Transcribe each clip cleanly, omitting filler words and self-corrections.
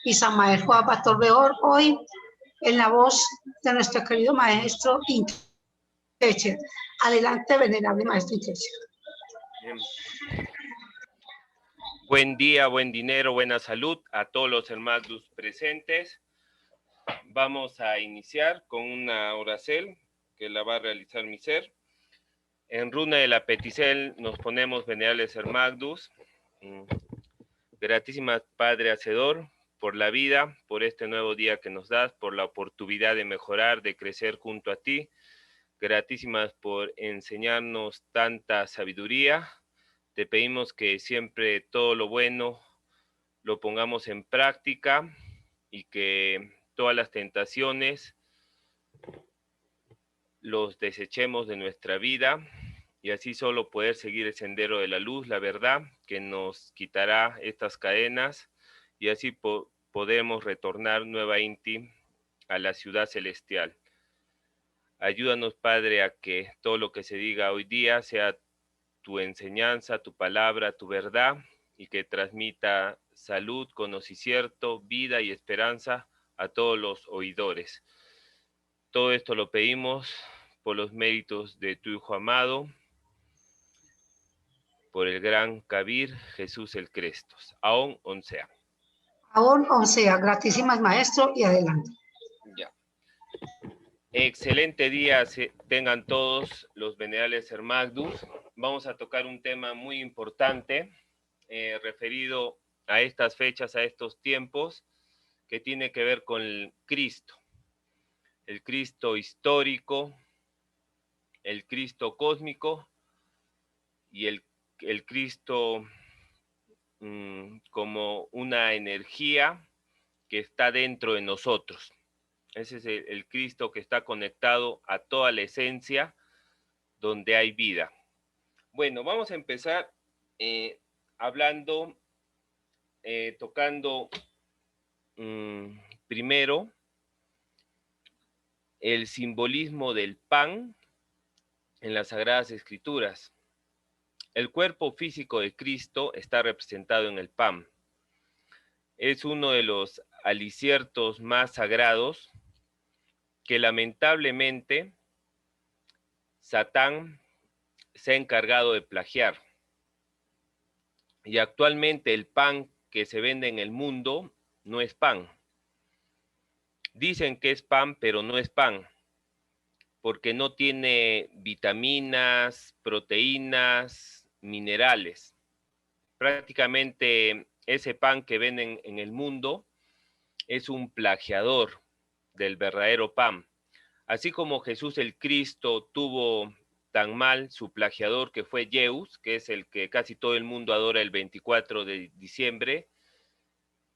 y Samael Juan Pastor Beor, hoy en la voz de nuestro querido maestro Inteche. Adelante, venerable maestro Inteche. Bien. Buen día, buen dinero, buena salud a todos los hermanos presentes. Vamos a iniciar con una oracel que la va a realizar mi ser. En runa de la Peticel nos ponemos venerables hermanos. Gratísimas Padre Hacedor, por la vida, por este nuevo día que nos das, por la oportunidad de mejorar, de crecer junto a ti. Gratísimas por enseñarnos tanta sabiduría. Te pedimos que siempre todo lo bueno lo pongamos en práctica y que todas las tentaciones los desechemos de nuestra vida y así solo poder seguir el sendero de la luz, la verdad, que nos quitará estas cadenas y así podemos retornar nueva Inti a la ciudad celestial. Ayúdanos, Padre, a que todo lo que se diga hoy día sea tu enseñanza, tu palabra, tu verdad, y que transmita salud, conocimiento, vida y esperanza a todos los oidores. Todo esto lo pedimos por los méritos de tu Hijo amado, por el gran Kabir Jesús el Crestos. Aún oncea. Aún oncea, gratísimas maestro, y adelante. Ya. Excelente día tengan todos los venerables hermanos. Vamos a tocar un tema muy importante referido a estas fechas, a estos tiempos, que tiene que ver con el Cristo histórico, el Cristo cósmico y el Cristo como una energía que está dentro de nosotros. Ese es el Cristo que está conectado a toda la esencia donde hay vida. Bueno, vamos a empezar hablando, tocando primero el simbolismo del pan en las Sagradas Escrituras. El cuerpo físico de Cristo está representado en el pan. Es uno de los aliciertos más sagrados que lamentablemente Satán se ha encargado de plagiar. Y actualmente el pan que se vende en el mundo no es pan. Dicen que es pan, pero no es pan, porque no tiene vitaminas, proteínas, minerales. Prácticamente ese pan que venden en el mundo es un plagiador del verdadero pan. Así como Jesús el Cristo tuvo tan mal su plagiador que fue Zeus, que es el que casi todo el mundo adora el 24 de diciembre,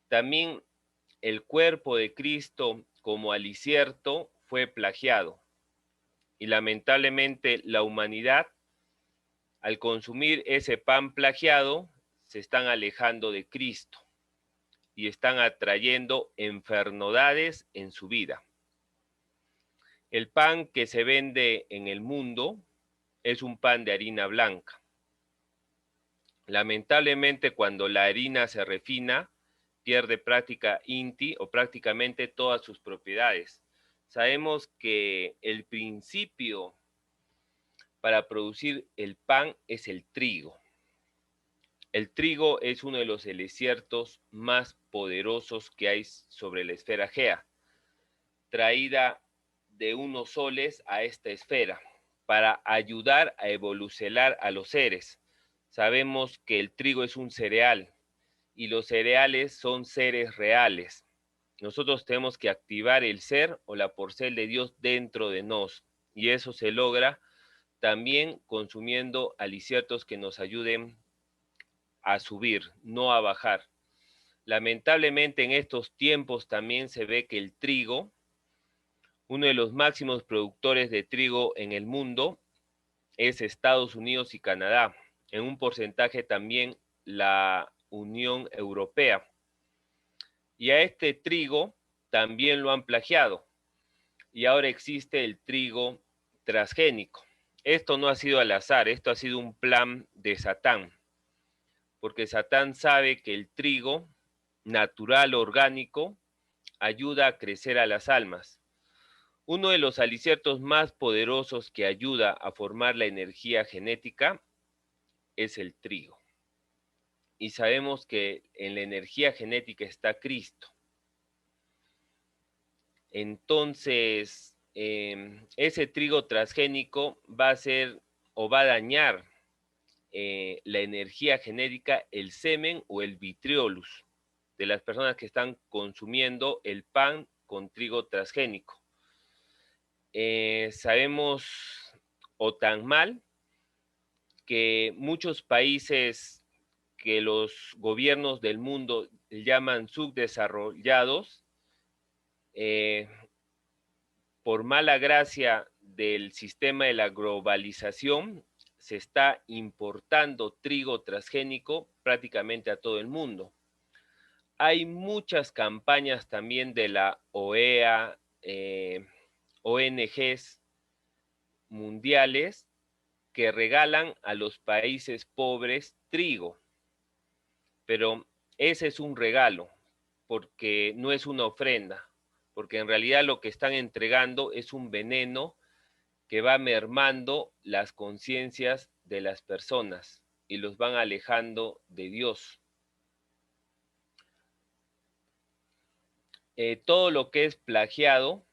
también el cuerpo de Cristo como alicierto fue plagiado. Y lamentablemente la humanidad, al consumir ese pan plagiado, se están alejando de Cristo y están atrayendo enfermedades en su vida. El pan que se vende en el mundo es un pan de harina blanca. Lamentablemente, cuando la harina se refina, pierde prácticamente todas sus propiedades. Sabemos que el principio para producir el pan es el trigo. El trigo es uno de los aliciertos más poderosos que hay sobre la esfera Gea, traída de unos soles a esta esfera para ayudar a evolucionar a los seres. Sabemos que el trigo es un cereal y los cereales son seres reales. Nosotros tenemos que activar el ser o la porcel de Dios dentro de nos y eso se logra también consumiendo aliciertos que nos ayuden a subir, no a bajar. Lamentablemente en estos tiempos también se ve que el trigo, uno de los máximos productores de trigo en el mundo, es Estados Unidos y Canadá. En un porcentaje también la Unión Europea. Y a este trigo también lo han plagiado. Y ahora existe el trigo transgénico. Esto no ha sido al azar, esto ha sido un plan de Satán. Porque Satán sabe que el trigo natural, orgánico, ayuda a crecer a las almas. Uno de los aliciertos más poderosos que ayuda a formar la energía genética es el trigo. Y sabemos que en la energía genética está Cristo. Entonces, ese trigo transgénico va a ser o va a dañar la energía genética, el semen o el vitriolus de las personas que están consumiendo el pan con trigo transgénico. Sabemos, o tan mal, que muchos países que los gobiernos del mundo llaman subdesarrollados, por mala gracia del sistema de la globalización, se está importando trigo transgénico prácticamente a todo el mundo. Hay muchas campañas también de la OEA, ONGs mundiales que regalan a los países pobres trigo. Pero ese es un regalo, porque no es una ofrenda, porque en realidad lo que están entregando es un veneno que va mermando las conciencias de las personas y los van alejando de Dios. Todo lo que es plagiado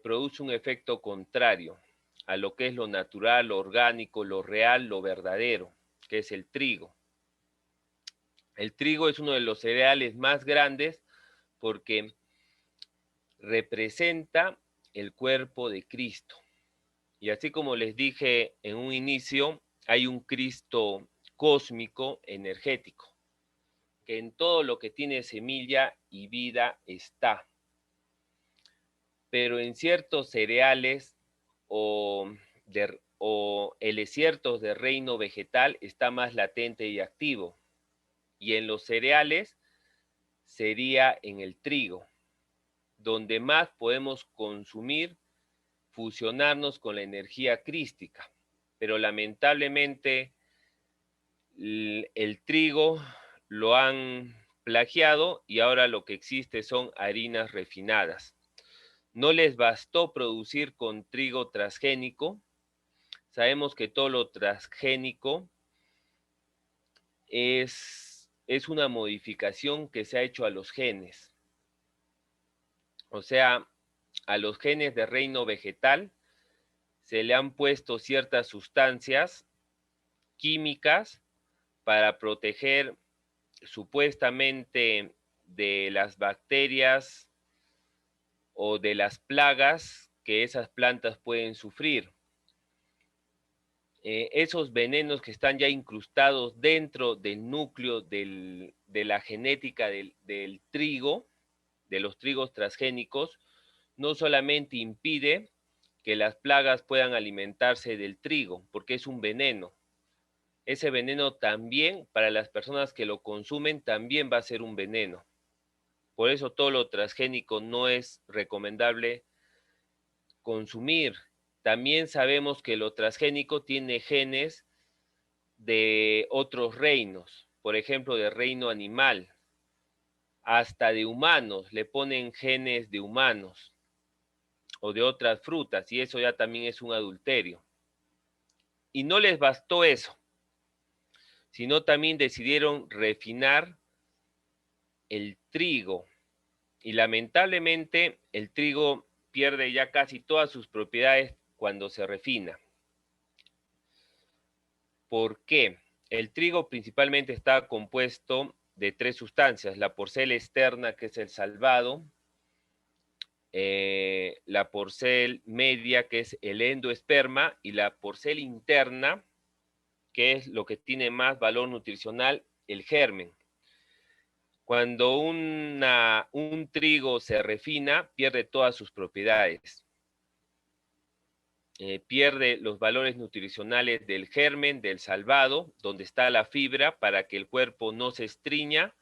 produce un efecto contrario a lo que es lo natural, lo orgánico, lo real, lo verdadero, que es el trigo. El trigo es uno de los cereales más grandes porque representa el cuerpo de Cristo. Y así como les dije en un inicio, hay un Cristo cósmico, energético, que en todo lo que tiene semilla y vida está. Pero en ciertos cereales o elesiertos de reino vegetal está más latente y activo. Y en los cereales sería en el trigo, donde más podemos consumir, fusionarnos con la energía crística. Pero lamentablemente el trigo lo han plagiado y ahora lo que existe son harinas refinadas. No les bastó producir con trigo transgénico. Sabemos que todo lo transgénico es una modificación que se ha hecho a los genes. O sea, a los genes de reino vegetal se le han puesto ciertas sustancias químicas para proteger supuestamente de las bacterias o de las plagas que esas plantas pueden sufrir. Esos venenos que están ya incrustados dentro del núcleo de la genética del trigo, de los trigos transgénicos, no solamente impide que las plagas puedan alimentarse del trigo, porque es un veneno. Ese veneno también, para las personas que lo consumen, también va a ser un veneno. Por eso todo lo transgénico no es recomendable consumir. También sabemos que lo transgénico tiene genes de otros reinos, por ejemplo, de reino animal, hasta de humanos, le ponen genes de humanos o de otras frutas, y eso ya también es un adulterio. Y no les bastó eso, sino también decidieron refinar el trigo. Y lamentablemente el trigo pierde ya casi todas sus propiedades cuando se refina. ¿Por qué? El trigo principalmente está compuesto de 3 sustancias: la porcel externa, que es el salvado, la porcel media, que es el endoesperma, y la porcel interna, que es lo que tiene más valor nutricional, el germen. Cuando un trigo se refina, pierde todas sus propiedades. Pierde los valores nutricionales del germen, del salvado, donde está la fibra para que el cuerpo no se estriña,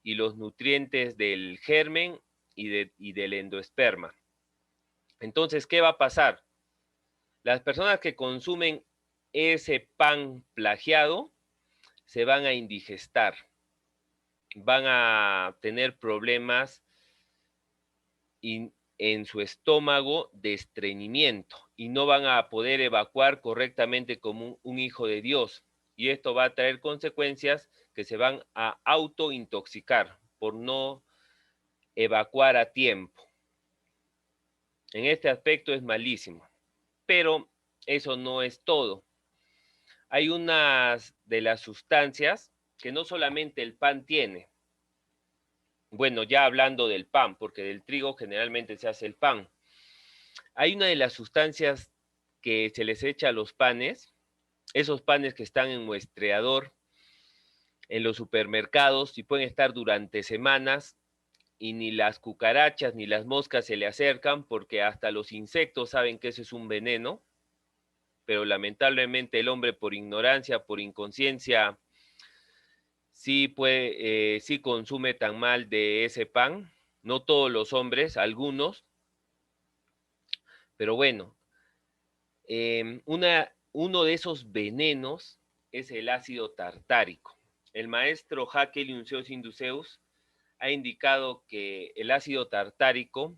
y los nutrientes del germen y del endoesperma. Entonces, ¿qué va a pasar? Las personas que consumen ese pan plagiado se van a indigestar. van a tener problemas en su estómago de estreñimiento y no van a poder evacuar correctamente como un hijo de Dios. Y esto va a traer consecuencias que se van a autointoxicar por no evacuar a tiempo. En este aspecto es malísimo, pero eso no es todo. Hay unas de las sustancias que no solamente el pan tiene. Bueno, ya hablando del pan, porque del trigo generalmente se hace el pan. Hay una de las sustancias que se les echa a los panes, esos panes que están en muestreador, en los supermercados y pueden estar durante semanas y ni las cucarachas ni las moscas se le acercan porque hasta los insectos saben que eso es un veneno, pero lamentablemente el hombre por ignorancia, por inconsciencia, sí consume tan mal de ese pan, no todos los hombres, algunos, pero bueno, uno de esos venenos es el ácido tartárico. El maestro Haeckel y Unceus Induceus ha indicado que el ácido tartárico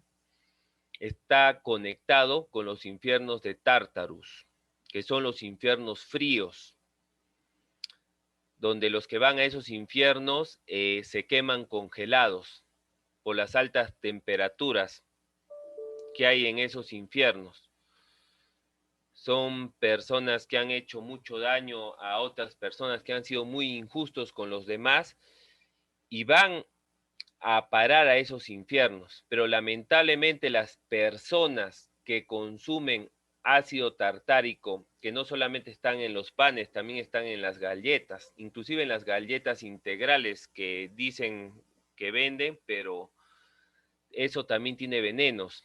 está conectado con los infiernos de Tártarus, que son los infiernos fríos, donde los que van a esos infiernos se queman congelados por las altas temperaturas que hay en esos infiernos. Son personas que han hecho mucho daño a otras personas, que han sido muy injustos con los demás y van a parar a esos infiernos. Pero lamentablemente las personas que consumen ácido tartárico, que no solamente están en los panes, también están en las galletas, inclusive en las galletas integrales que dicen que venden, pero eso también tiene venenos.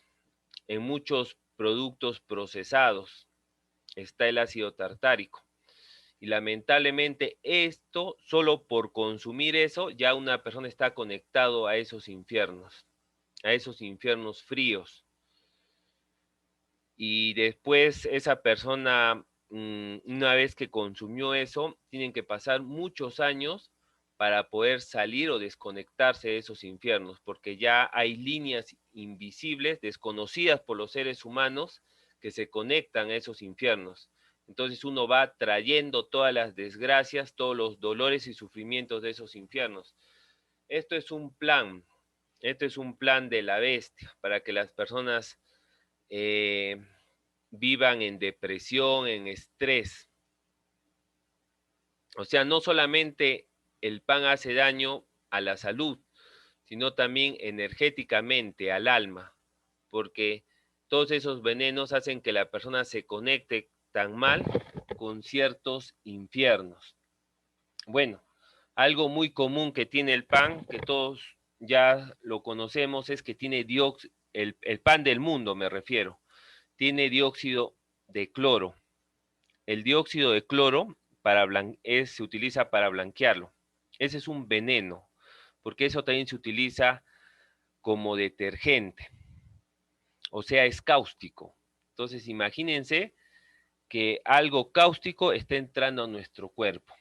En muchos productos procesados está el ácido tartárico. Y lamentablemente esto, solo por consumir eso, ya una persona está conectado a esos infiernos fríos. Y después esa persona, una vez que consumió eso, tienen que pasar muchos años para poder salir o desconectarse de esos infiernos, porque ya hay líneas invisibles, desconocidas por los seres humanos, que se conectan a esos infiernos. Entonces uno va trayendo todas las desgracias, todos los dolores y sufrimientos de esos infiernos. Esto es un plan, esto es un plan de la bestia para que las personas vivan en depresión, en estrés. O sea, no solamente el pan hace daño a la salud, sino también energéticamente al alma, porque todos esos venenos hacen que la persona se conecte tan mal con ciertos infiernos. Bueno, algo muy común que tiene el pan, que todos ya lo conocemos, es que tiene dióxido, el pan del mundo me refiero, tiene dióxido de cloro. El dióxido de cloro se utiliza para blanquearlo. Ese es un veneno, porque eso también se utiliza como detergente, o sea, es cáustico. Entonces, imagínense que algo cáustico está entrando a nuestro cuerpo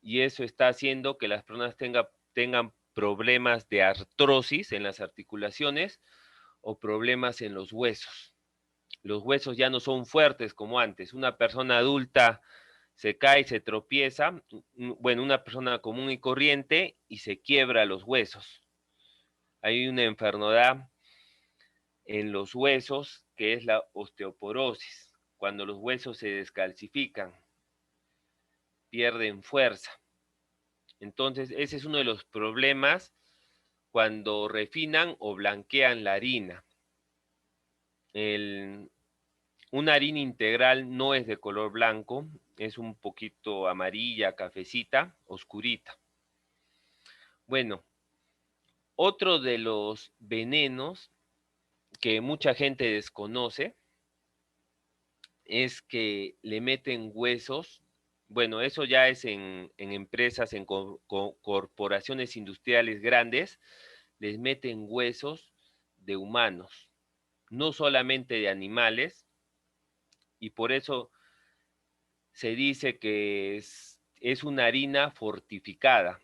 y eso está haciendo que las personas tengan problemas de artrosis en las articulaciones o problemas en los huesos. Los huesos ya no son fuertes como antes. Una persona adulta se cae, se tropieza, bueno, una persona común y corriente y se quiebra los huesos. Hay una enfermedad en los huesos que es la osteoporosis, cuando los huesos se descalcifican, pierden fuerza. Entonces, ese es uno de los problemas cuando refinan o blanquean la harina. Una harina integral no es de color blanco, es un poquito amarilla, cafecita, oscurita. Bueno, otro de los venenos que mucha gente desconoce es que le meten huesos. Bueno, eso ya es en empresas, en corporaciones industriales grandes, les meten huesos de humanos, no solamente de animales, y por eso se dice que es una harina fortificada.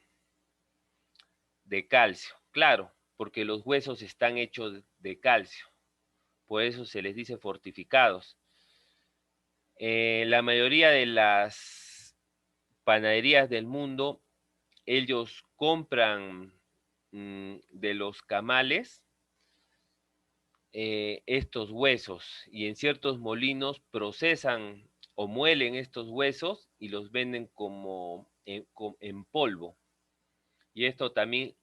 de calcio. Claro, porque los huesos están hechos de calcio. Por eso se les dice fortificados. La mayoría de las panaderías del mundo, ellos compran de los camales estos huesos y en ciertos molinos procesan o muelen estos huesos y los venden como en polvo. Y esto también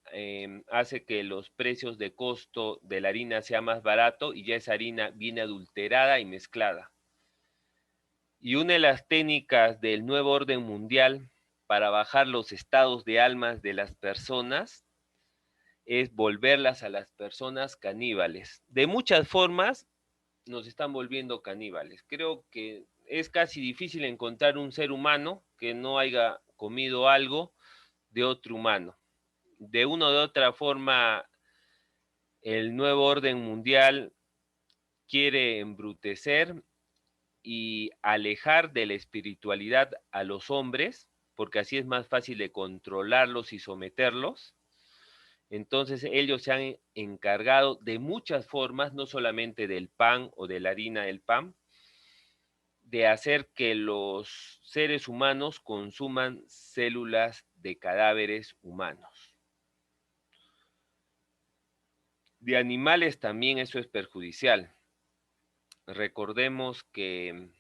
hace que los precios de costo de la harina sea más barato y ya esa harina viene adulterada y mezclada. Y una de las técnicas del nuevo orden mundial para bajar los estados de almas de las personas es volverlas a las personas caníbales. De muchas formas nos están volviendo caníbales. Creo que es casi difícil encontrar un ser humano que no haya comido algo de otro humano. De una u otra forma, el nuevo orden mundial quiere embrutecer y alejar de la espiritualidad a los hombres, porque así es más fácil de controlarlos y someterlos. Entonces ellos se han encargado de muchas formas, no solamente del pan o de la harina del pan, de hacer que los seres humanos consuman células de cadáveres humanos. De animales también eso es perjudicial. Recordemos que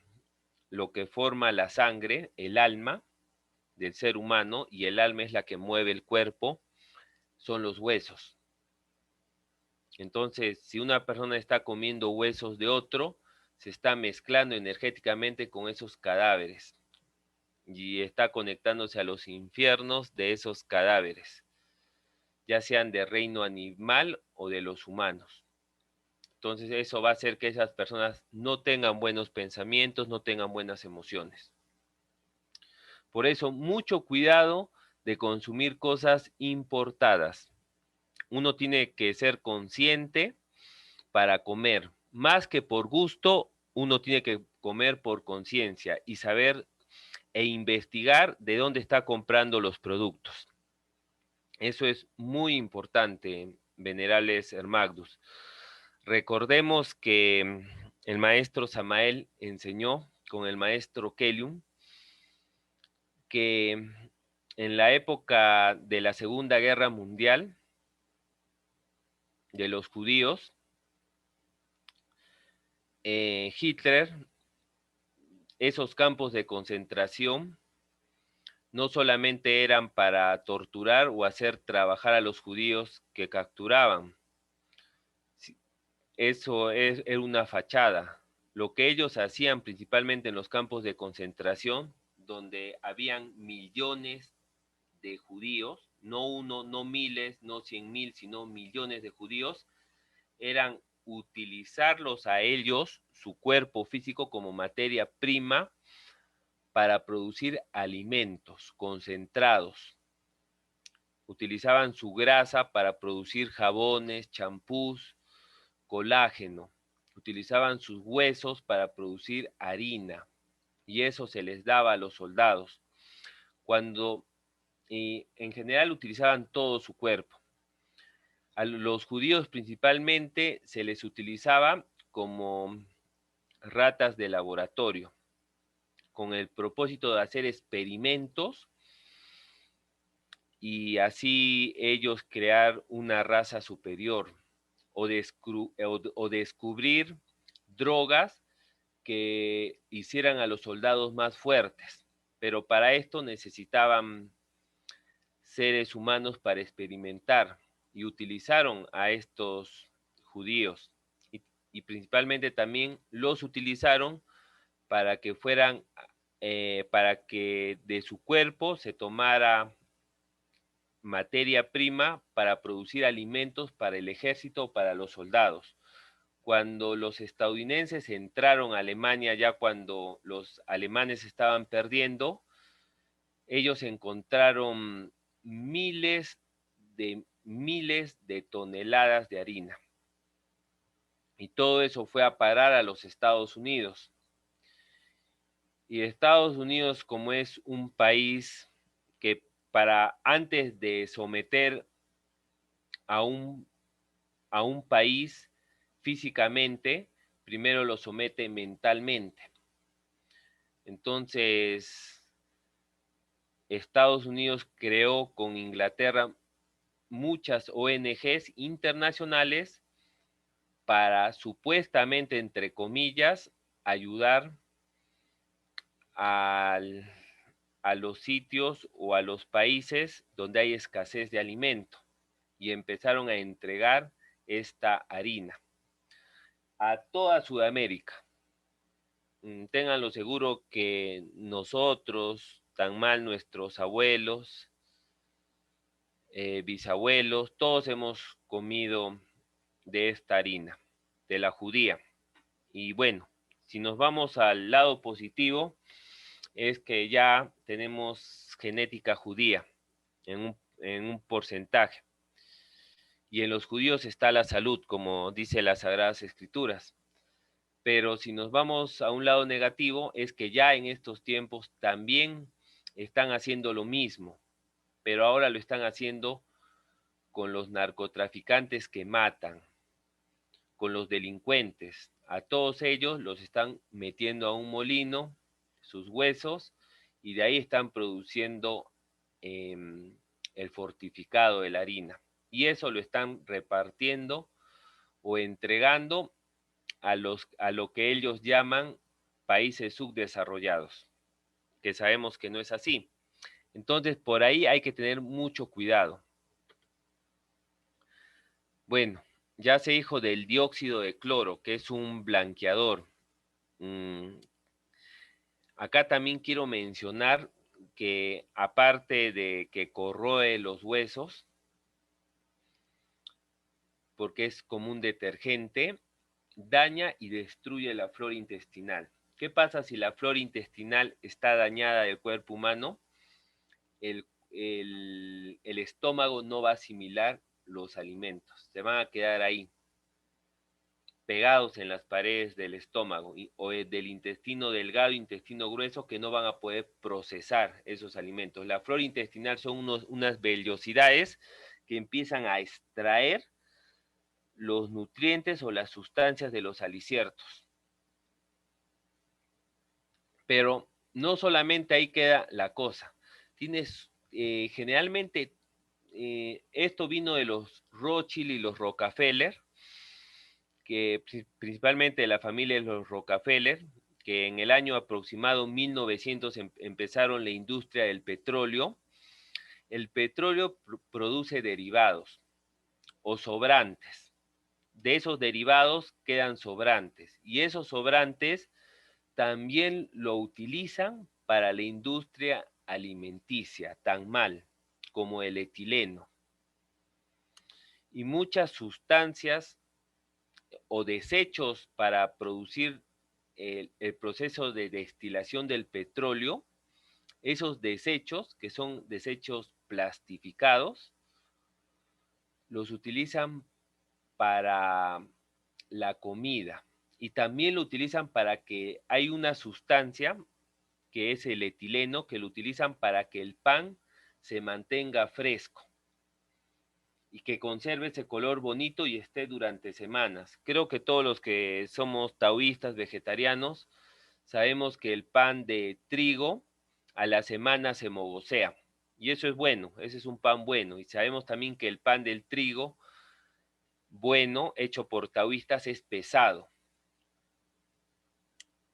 lo que forma la sangre, el alma del ser humano, y el alma es la que mueve el cuerpo, son los huesos. Entonces, si una persona está comiendo huesos de otro, se está mezclando energéticamente con esos cadáveres y está conectándose a los infiernos de esos cadáveres, ya sean de reino animal o de los humanos. Entonces eso va a hacer que esas personas no tengan buenos pensamientos, no tengan buenas emociones. Por eso, mucho cuidado de consumir cosas importadas. Uno tiene que ser consciente para comer. Más que por gusto, uno tiene que comer por conciencia y saber e investigar de dónde está comprando los productos. Eso es muy importante, venerables Hermagdus. Recordemos que el maestro Samael enseñó con el maestro Kelium que en la época de la Segunda Guerra Mundial de los judíos, Hitler, esos campos de concentración no solamente eran para torturar o hacer trabajar a los judíos que capturaban, eso era una fachada. Lo que ellos hacían principalmente en los campos de concentración, donde habían millones de judíos, no uno, no miles, no 100,000, sino millones de judíos, eran utilizarlos a ellos, su cuerpo físico, como materia prima para producir alimentos concentrados. Utilizaban su grasa para producir jabones, champús, colágeno. Utilizaban sus huesos para producir harina y eso se les daba a los soldados. Y en general utilizaban todo su cuerpo. A los judíos principalmente se les utilizaba como ratas de laboratorio, con el propósito de hacer experimentos y así ellos crear una raza superior o descubrir drogas que hicieran a los soldados más fuertes. Pero para esto necesitaban seres humanos para experimentar y utilizaron a estos judíos y principalmente también los utilizaron para que fueran, para que de su cuerpo se tomara materia prima para producir alimentos para el ejército o para los soldados. Cuando los estadounidenses entraron a Alemania, ya cuando los alemanes estaban perdiendo, ellos encontraron miles de toneladas de harina. Y todo eso fue a parar a los Estados Unidos. Y Estados Unidos, como es un país que para antes de someter a un país físicamente, primero lo somete mentalmente. Entonces, Estados Unidos creó con Inglaterra muchas ONGs internacionales para supuestamente, entre comillas, ayudar al, a los sitios o a los países donde hay escasez de alimento y empezaron a entregar esta harina a toda Sudamérica. Ténganlo seguro que nosotros, tan mal nuestros abuelos, bisabuelos, todos hemos comido de esta harina, de la judía. Y bueno, si nos vamos al lado positivo, es que ya tenemos genética judía en un porcentaje. Y en los judíos está la salud, como dice las Sagradas Escrituras. Pero si nos vamos a un lado negativo, es que ya en estos tiempos también están haciendo lo mismo, pero ahora lo están haciendo con los narcotraficantes que matan, con los delincuentes. A todos ellos los están metiendo a un molino, sus huesos, y de ahí están produciendo el fortificado de la harina. Y eso lo están repartiendo o entregando a lo que ellos llaman países subdesarrollados, que sabemos que no es así. Entonces, por ahí hay que tener mucho cuidado. Bueno, ya se dijo del dióxido de cloro, que es un blanqueador. Acá también quiero mencionar que aparte de que corroe los huesos, porque es como un detergente, daña y destruye la flora intestinal. ¿Qué pasa si la flora intestinal está dañada del cuerpo humano? El estómago no va a asimilar los alimentos, se van a quedar ahí, pegados en las paredes del estómago o del intestino delgado, intestino grueso, que no van a poder procesar esos alimentos. La flora intestinal son unas vellosidades que empiezan a extraer los nutrientes o las sustancias de los aliciertos. Pero no solamente ahí queda la cosa. Tienes, generalmente, esto vino de los Rothschild y los Rockefeller, que principalmente de la familia de los Rockefeller, que en el año aproximado 1900 empezaron la industria del petróleo. El petróleo produce derivados o sobrantes. De esos derivados quedan sobrantes y esos sobrantes también lo utilizan para la industria alimenticia, tan mal como el etileno. Y muchas sustancias o desechos para producir el proceso de destilación del petróleo, esos desechos, que son desechos plastificados, los utilizan para la comida y también lo utilizan para que hay una sustancia que es el etileno, que lo utilizan para que el pan se mantenga fresco y que conserve ese color bonito y esté durante semanas. Creo que todos los que somos taoístas, vegetarianos, sabemos que el pan de trigo a la semana se mogosea. Y eso es bueno, ese es un pan bueno. Y sabemos también que el pan del trigo bueno, hecho por taoístas, es pesado.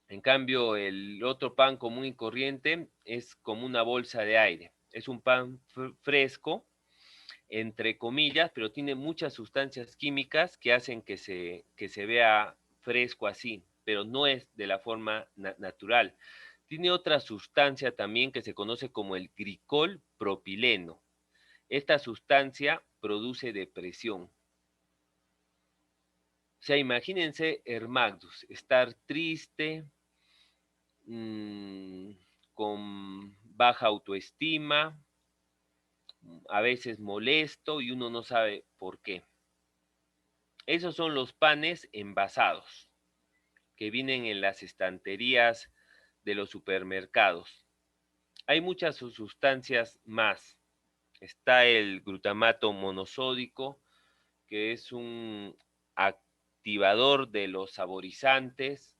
En cambio, el otro pan común y corriente es como una bolsa de aire. Es un pan fresco, entre comillas, pero tiene muchas sustancias químicas que hacen que se vea fresco así, pero no es de la forma natural. Tiene otra sustancia también que se conoce como el glicol propileno. Esta sustancia produce depresión. O sea, imagínense, Hermagdus, estar triste, con baja autoestima, a veces molesto y uno no sabe por qué. Esos son los panes envasados que vienen en las estanterías de los supermercados. Hay muchas sustancias más. Está el glutamato monosódico, que es un activador de los saborizantes,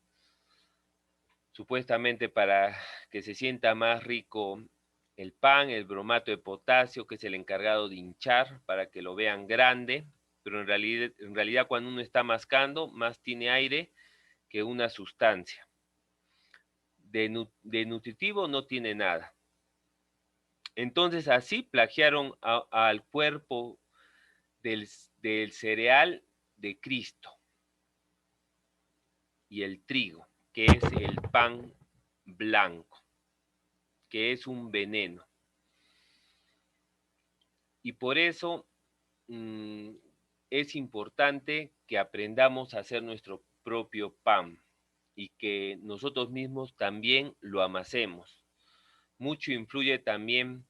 supuestamente para que se sienta más rico el pan, el bromato de potasio, que es el encargado de hinchar para que lo vean grande, pero en realidad cuando uno está mascando, más tiene aire que una sustancia. De nutritivo no tiene nada. Entonces así plagiaron al cuerpo del cereal de Cristo y el trigo, que es el pan blanco, que es un veneno. Y por eso es importante que aprendamos a hacer nuestro propio pan y que nosotros mismos también lo amasemos. Mucho influye también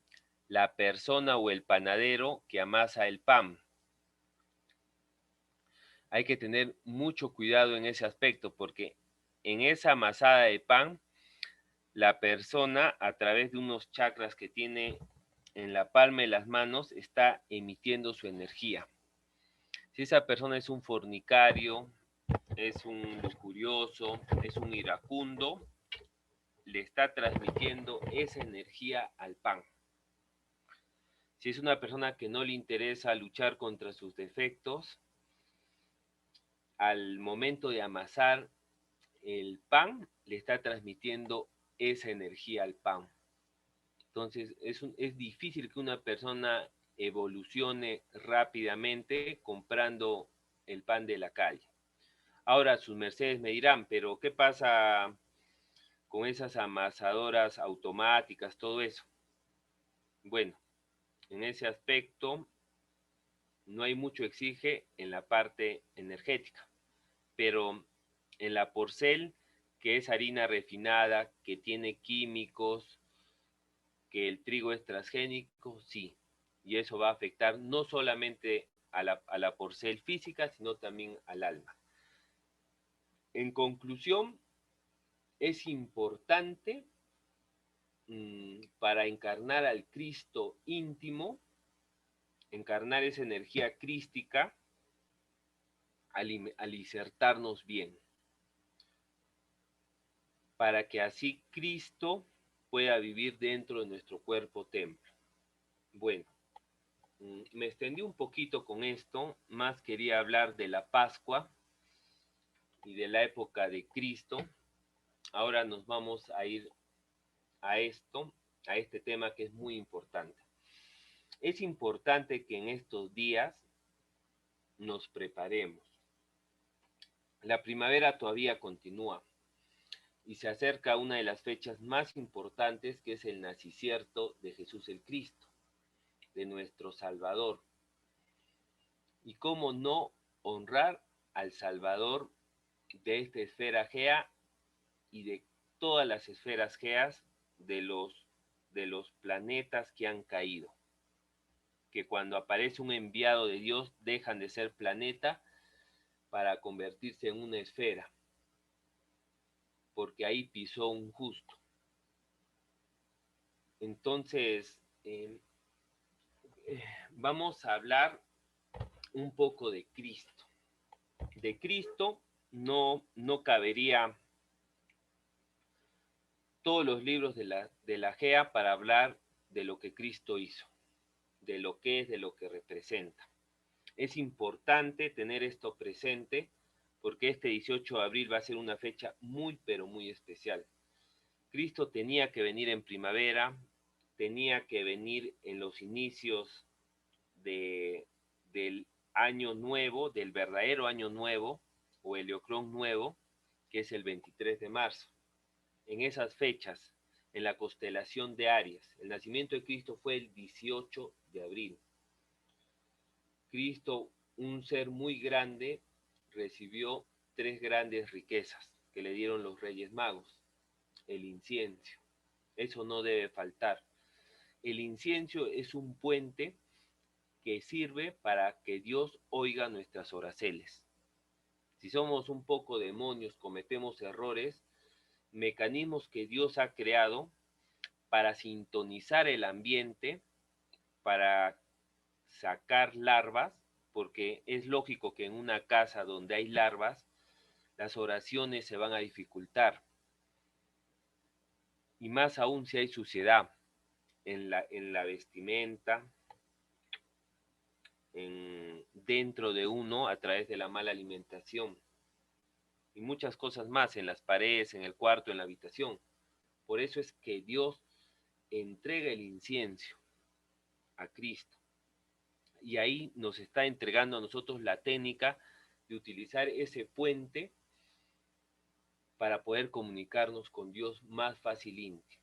la persona o el panadero que amasa el pan. Hay que tener mucho cuidado en ese aspecto porque en esa amasada de pan, la persona a través de unos chakras que tiene en la palma de las manos está emitiendo su energía. Si esa persona es un fornicario, es un lujurioso, es un iracundo, le está transmitiendo esa energía al pan. Si es una persona que no le interesa luchar contra sus defectos, al momento de amasar el pan, le está transmitiendo esa energía al pan. Entonces, es difícil que una persona evolucione rápidamente comprando el pan de la calle. Ahora, sus mercedes me dirán, pero ¿qué pasa con esas amasadoras automáticas, todo eso? Bueno, en ese aspecto no hay mucho exige en la parte energética, pero en la porcel, que es harina refinada, que tiene químicos, que el trigo es transgénico, sí, y eso va a afectar no solamente a la porcel física, sino también al alma. En conclusión, es importante para encarnar al Cristo íntimo, encarnar esa energía crística, alicertarnos bien, para que así Cristo pueda vivir dentro de nuestro cuerpo templo. Bueno, me extendí un poquito con esto, más quería hablar de la Pascua y de la época de Cristo. Ahora nos vamos a ir a este tema que es muy importante. Es importante que en estos días nos preparemos. La primavera todavía continúa y se acerca una de las fechas más importantes, que es el nacimiento de Jesús el Cristo, de nuestro Salvador. Y cómo no honrar al Salvador de esta esfera gea y de todas las esferas geas de los planetas que han caído, que cuando aparece un enviado de Dios dejan de ser planeta para convertirse en una esfera, porque ahí pisó un justo. Entonces, vamos a hablar un poco de Cristo. De Cristo no cabería todos los libros de la GEA para hablar de lo que Cristo hizo, de lo que es, de lo que representa. Es importante tener esto presente porque este 18 de abril va a ser una fecha muy, pero muy especial. Cristo tenía que venir en primavera, tenía que venir en los inicios del año nuevo, del verdadero año nuevo, o Heliocrón nuevo, que es el 23 de marzo. En esas fechas, en la constelación de Aries, el nacimiento de Cristo fue el 18 de abril. Cristo, un ser muy grande, recibió 3 grandes riquezas que le dieron los Reyes Magos. El incienso, eso no debe faltar. El incienso es un puente que sirve para que Dios oiga nuestras oraciones. Si somos un poco demonios, cometemos errores, mecanismos que Dios ha creado para sintonizar el ambiente, para sacar larvas, porque es lógico que en una casa donde hay larvas, las oraciones se van a dificultar, y más aún si hay suciedad en la vestimenta, dentro de uno a través de la mala alimentación, y muchas cosas más en las paredes, en el cuarto, en la habitación. Por eso es que Dios entrega el incienso a Cristo. Y ahí nos está entregando a nosotros la técnica de utilizar ese puente para poder comunicarnos con Dios más fácilmente.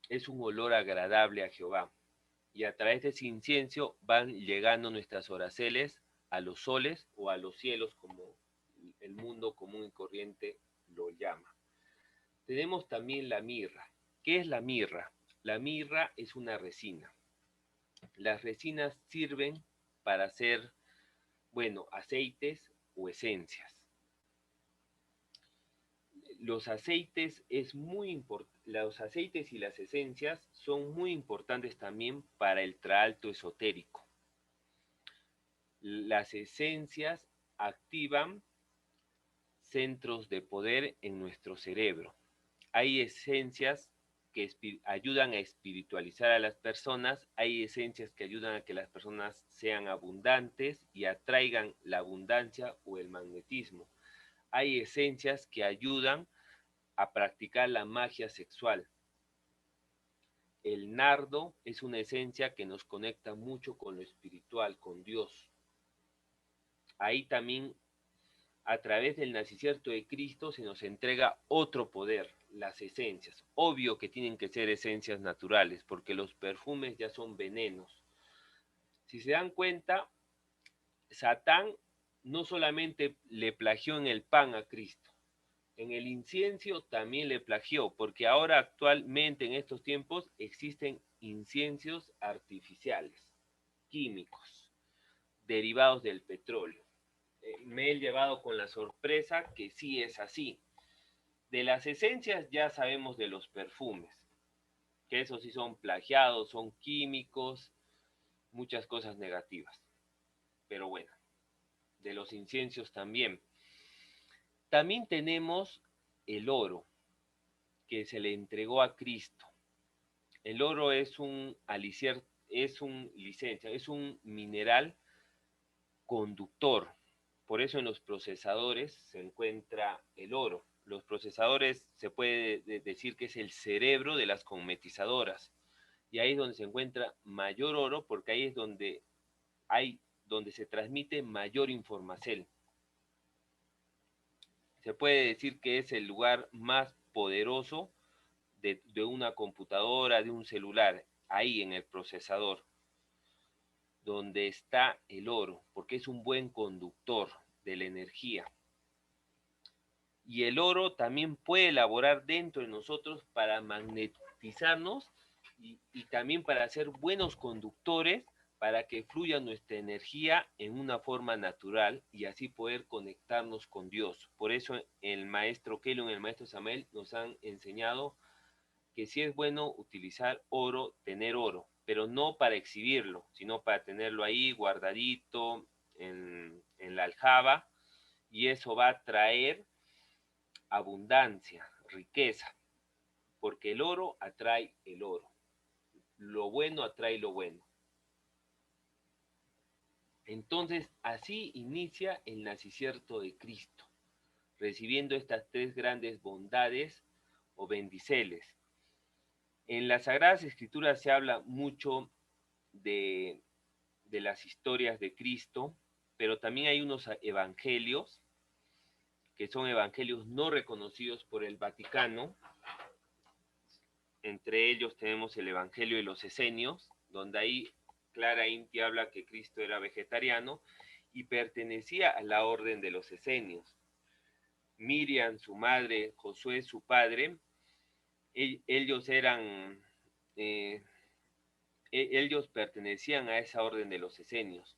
Es un olor agradable a Jehová. Y a través de ese incienso van llegando nuestras oraceles a los soles o a los cielos, como el mundo común y corriente lo llama. Tenemos también la mirra. ¿Qué es la mirra? La mirra es una resina. Las resinas sirven para hacer, bueno, aceites o esencias. Los aceites los aceites y las esencias son muy importantes también para el traalto esotérico. Las esencias activan centros de poder en nuestro cerebro. Hay esencias que ayudan a espiritualizar a las personas, hay esencias que ayudan a que las personas sean abundantes y atraigan la abundancia o el magnetismo. Hay esencias que ayudan a practicar la magia sexual. El nardo es una esencia que nos conecta mucho con lo espiritual, con Dios. Ahí también, a través del nacimiento de Cristo, se nos entrega otro poder, las esencias. Obvio que tienen que ser esencias naturales, porque los perfumes ya son venenos. Si se dan cuenta, Satán no solamente le plagió en el pan a Cristo, en el incienso también le plagió, porque ahora actualmente en estos tiempos existen inciensos artificiales, químicos, derivados del petróleo. Me he llevado con la sorpresa que sí es así. De las esencias ya sabemos de los perfumes, que esos sí son plagiados, son químicos, muchas cosas negativas. Pero bueno, de los inciensos también. También tenemos el oro, que se le entregó a Cristo. El oro es un es un mineral conductor. Por eso en los procesadores se encuentra el oro. Los procesadores se puede decir que es el cerebro de las cometizadoras. Y ahí es donde se encuentra mayor oro, porque ahí es donde se transmite mayor información. Se puede decir que es el lugar más poderoso de una computadora, de un celular, ahí en el procesador, donde está el oro, porque es un buen conductor de la energía. Y el oro también puede elaborar dentro de nosotros para magnetizarnos y también para ser buenos conductores, para que fluya nuestra energía en una forma natural y así poder conectarnos con Dios. Por eso el maestro Kelon y el maestro Samuel nos han enseñado que sí es bueno utilizar oro, tener oro, pero no para exhibirlo, sino para tenerlo ahí guardadito en la aljaba, y eso va a traer abundancia, riqueza, porque el oro atrae el oro, lo bueno atrae lo bueno. Entonces, así inicia el nacimiento de Cristo, recibiendo estas tres grandes bondades o bendiceles. En las Sagradas Escrituras se habla mucho de las historias de Cristo, pero también hay unos evangelios, que son evangelios no reconocidos por el Vaticano. Entre ellos tenemos el Evangelio de los Esenios, donde ahí claramente habla que Cristo era vegetariano y pertenecía a la orden de los Esenios. Miriam, su madre, Josué, su padre, ellos eran... ellos pertenecían a esa orden de los esenios,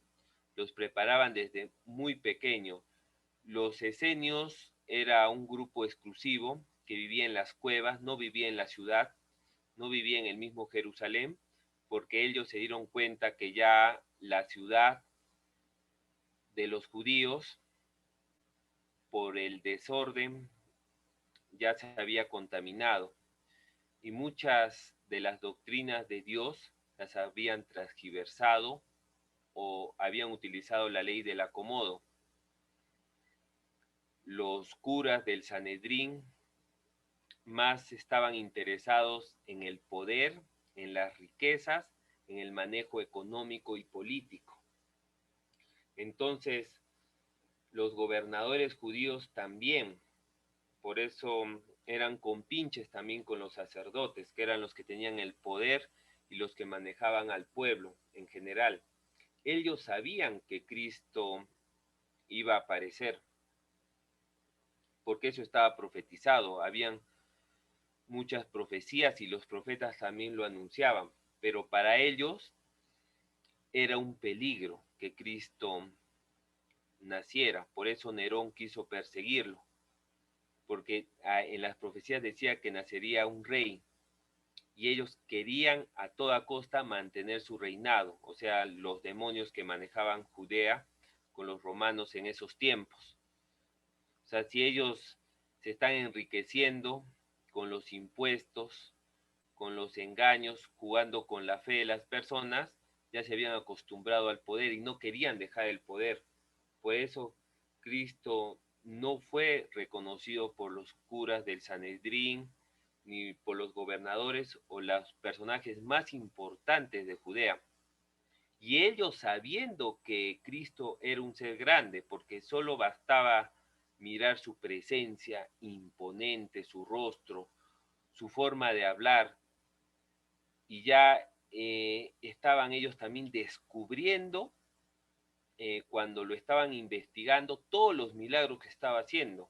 los preparaban desde muy pequeño. Los esenios era un grupo exclusivo que vivía en las cuevas, no vivía en la ciudad, no vivía en el mismo Jerusalén, porque ellos se dieron cuenta que ya la ciudad de los judíos, por el desorden, ya se había contaminado y muchas de las doctrinas de Dios las habían transgiversado o habían utilizado la ley del acomodo. Los curas del Sanedrín más estaban interesados en el poder, en las riquezas, en el manejo económico y político. Entonces, los gobernadores judíos también, por eso eran compinches también con los sacerdotes, que eran los que tenían el poder y los que manejaban al pueblo en general. Ellos sabían que Cristo iba a aparecer, porque eso estaba profetizado. Habían muchas profecías y los profetas también lo anunciaban, pero para ellos era un peligro que Cristo naciera. Por eso Nerón quiso perseguirlo, porque en las profecías decía que nacería un rey y ellos querían a toda costa mantener su reinado, o sea, los demonios que manejaban Judea con los romanos en esos tiempos. O sea, si ellos se están enriqueciendo con los impuestos, con los engaños, jugando con la fe de las personas, ya se habían acostumbrado al poder y no querían dejar el poder. Por eso Cristo no fue reconocido por los curas del Sanedrín, ni por los gobernadores o los personajes más importantes de Judea. Y ellos sabiendo que Cristo era un ser grande, porque solo bastaba mirar su presencia imponente, su rostro, su forma de hablar, y ya estaban ellos también descubriendo, cuando lo estaban investigando, todos los milagros que estaba haciendo.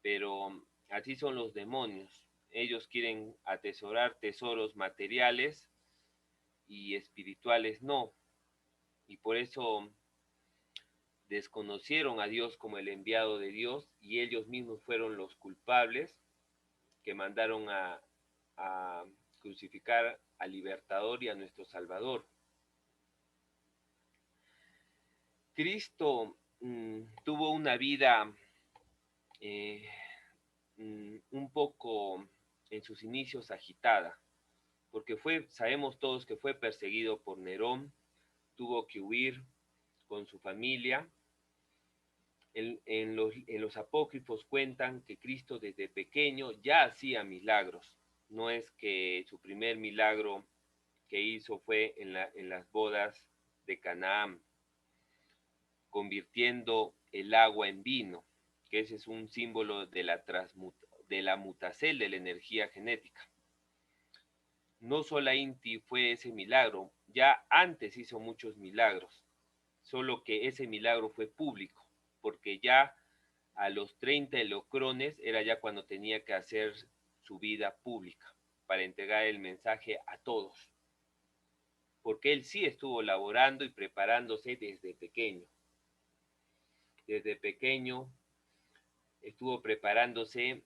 Pero así son los demonios. Ellos quieren atesorar tesoros materiales y espirituales no. Y por eso desconocieron a Dios como el enviado de Dios y ellos mismos fueron los culpables que mandaron a crucificar al libertador y a nuestro Salvador. Cristo tuvo una vida un poco en sus inicios agitada, porque sabemos todos que fue perseguido por Nerón, tuvo que huir con su familia. En los apócrifos cuentan que Cristo desde pequeño ya hacía milagros. No es que su primer milagro que hizo fue en las bodas de Canaán, convirtiendo el agua en vino, que ese es un símbolo de la mutacel de la energía genética. No solamente fue ese milagro, ya antes hizo muchos milagros, solo que ese milagro fue público, porque ya a los 30 elocrones era ya cuando tenía que hacer su vida pública para entregar el mensaje a todos, porque él sí estuvo laborando y preparándose desde pequeño. Desde pequeño estuvo preparándose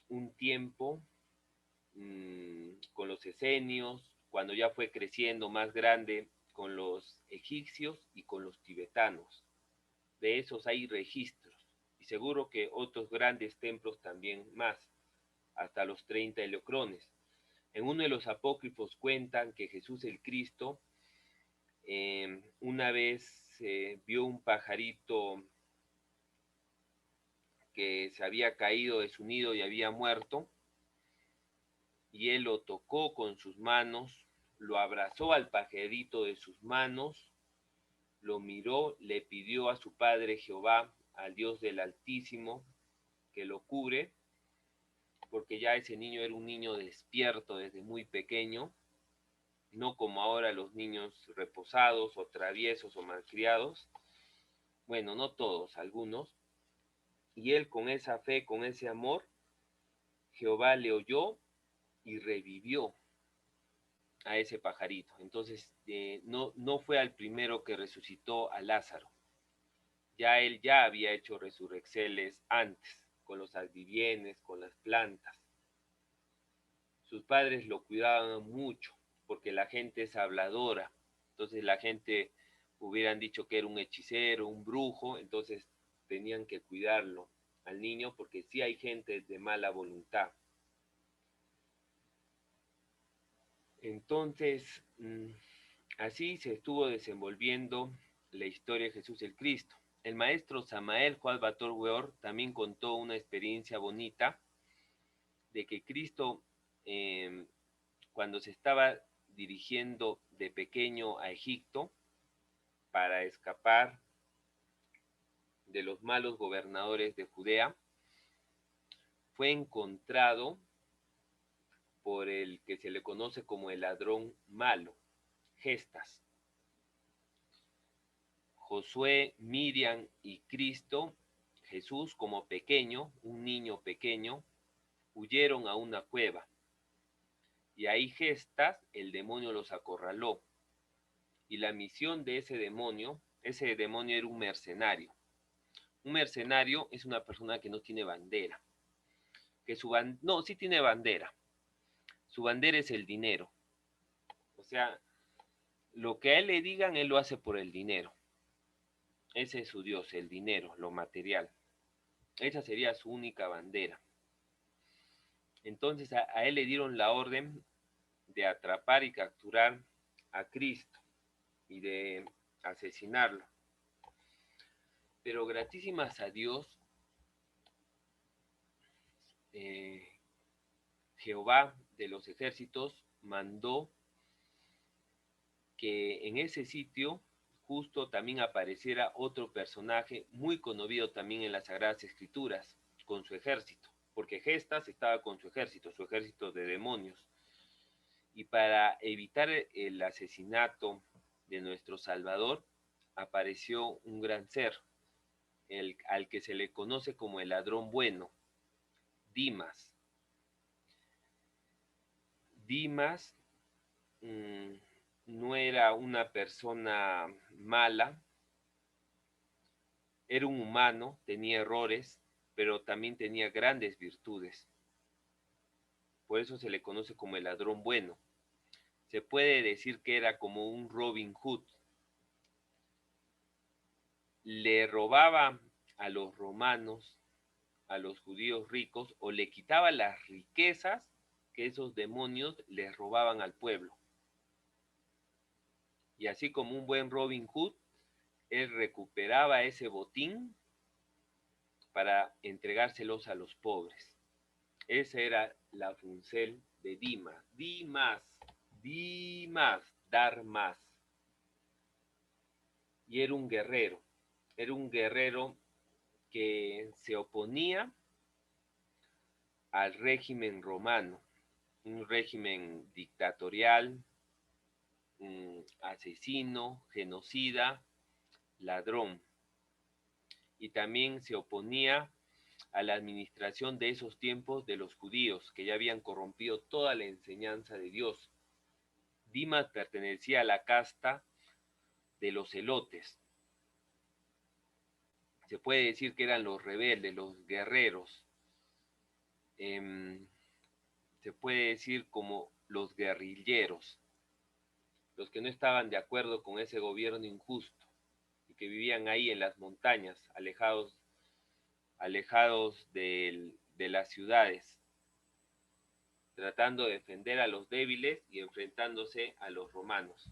un tiempo con los esenios, cuando ya fue creciendo más grande con los egipcios y con los tibetanos. De esos hay registros y seguro que otros grandes templos también más, hasta los 30 helocrones. En uno de los apócrifos cuentan que Jesús el Cristo una vez vio un pajarito que se había caído de su nido y había muerto, y él lo tocó con sus manos, lo abrazó al pajarito de sus manos, lo miró, le pidió a su Padre Jehová, al Dios del Altísimo, que lo cure, porque ya ese niño era un niño despierto desde muy pequeño, no como ahora los niños reposados o traviesos o malcriados, bueno, no todos, algunos, y él con esa fe, con ese amor, Jehová le oyó y revivió a ese pajarito. Entonces, no fue al primero que resucitó a Lázaro. Ya él ya había hecho resurrecciones antes, con los adivienes, con las plantas. Sus padres lo cuidaban mucho, porque la gente es habladora. Entonces la gente hubieran dicho que era un hechicero, un brujo, entonces tenían que cuidarlo al niño porque sí hay gente de mala voluntad. Entonces, así se estuvo desenvolviendo la historia de Jesús el Cristo. El maestro Samael Juan Bator Weor también contó una experiencia bonita de que Cristo, cuando se estaba dirigiendo de pequeño a Egipto para escapar de los malos gobernadores de Judea, fue encontrado por el que se le conoce como el ladrón malo, Gestas. Josué, Miriam y Cristo, Jesús como pequeño, un niño pequeño, huyeron a una cueva. Y ahí Gestas, el demonio los acorraló. Y la misión de ese demonio era un mercenario. Un mercenario es una persona que no tiene bandera. No, sí tiene bandera. Su bandera es el dinero. O sea, lo que a él le digan, él lo hace por el dinero. Ese es su Dios, el dinero, lo material. Esa sería su única bandera. Entonces a él le dieron la orden de atrapar y capturar a Cristo y de asesinarlo. Pero gratísimas a Dios, Jehová de los ejércitos mandó que en ese sitio justo también apareciera otro personaje muy conocido también en las Sagradas Escrituras, con su ejército, porque Gestas estaba con su ejército de demonios. Y para evitar el asesinato de nuestro Salvador, apareció un gran ser, al que se le conoce como el ladrón bueno, Dimas. Dimas no era una persona mala, era un humano, tenía errores, pero también tenía grandes virtudes. Por eso se le conoce como el ladrón bueno. Se puede decir que era como un Robin Hood. Le robaba a los romanos, a los judíos ricos, o le quitaba las riquezas que esos demonios les robaban al pueblo. Y así como un buen Robin Hood, él recuperaba ese botín para entregárselos a los pobres. Esa era la función de Dimas. Dimas, dar más. Y era un guerrero que se oponía al régimen romano, un régimen dictatorial, asesino, genocida, ladrón. Y también se oponía a la administración de esos tiempos de los judíos, que ya habían corrompido toda la enseñanza de Dios. Dimas pertenecía a la casta de los celotes. Se puede decir que eran los rebeldes, los guerreros. Se puede decir como los guerrilleros, los que no estaban de acuerdo con ese gobierno injusto y que vivían ahí en las montañas, alejados de las ciudades, tratando de defender a los débiles y enfrentándose a los romanos.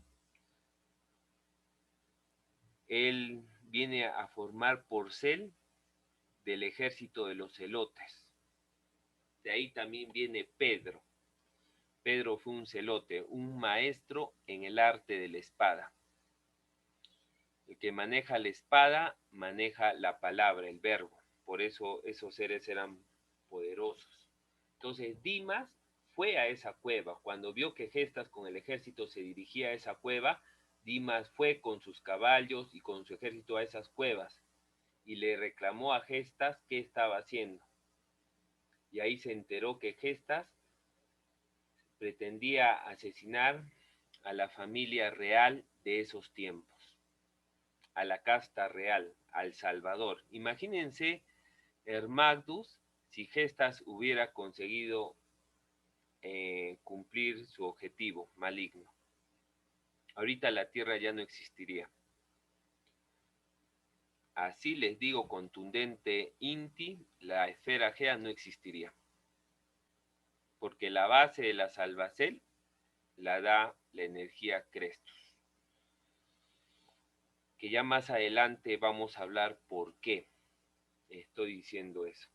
Él viene a formar porcel del ejército de los celotes. De ahí también viene Pedro. Pedro fue un celote, un maestro en el arte de la espada. El que maneja la espada, maneja la palabra, el verbo. Por eso esos seres eran poderosos. Entonces Dimas fue a esa cueva. Cuando vio que Gestas con el ejército se dirigía a esa cueva, Dimas fue con sus caballos y con su ejército a esas cuevas y le reclamó a Gestas qué estaba haciendo. Y ahí se enteró que Gestas pretendía asesinar a la familia real de esos tiempos, a la casta real, al Salvador. Imagínense Hermagdus si Gestas hubiera conseguido cumplir su objetivo maligno. Ahorita la tierra ya no existiría. así les digo contundente Inti, la esfera Gea no existiría. Porque la base de la Salvacel la da la energía Crestus. Que ya más adelante vamos a hablar por qué estoy diciendo eso.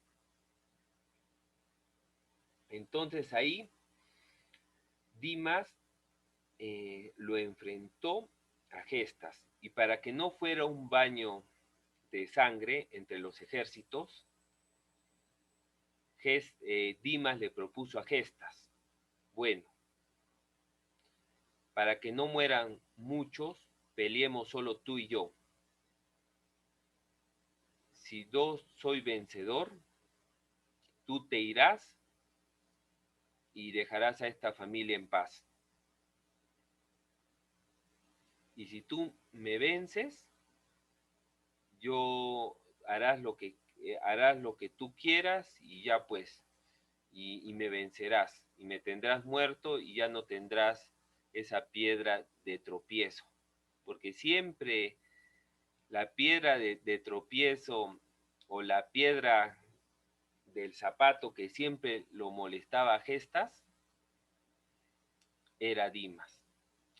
Entonces ahí Dimas lo enfrentó a Gestas, y para que no fuera un baño de sangre entre los ejércitos, Dimas le propuso a Gestas, bueno, para que no mueran muchos, peleemos solo tú y yo. Si yo soy vencedor, tú te irás y dejarás a esta familia en paz. Y si tú me vences, yo harás lo que tú quieras y ya pues, y me vencerás y me tendrás muerto y ya no tendrás esa piedra de tropiezo, porque siempre la piedra de tropiezo o la piedra del zapato que siempre lo molestaba a Gestas era Dimas,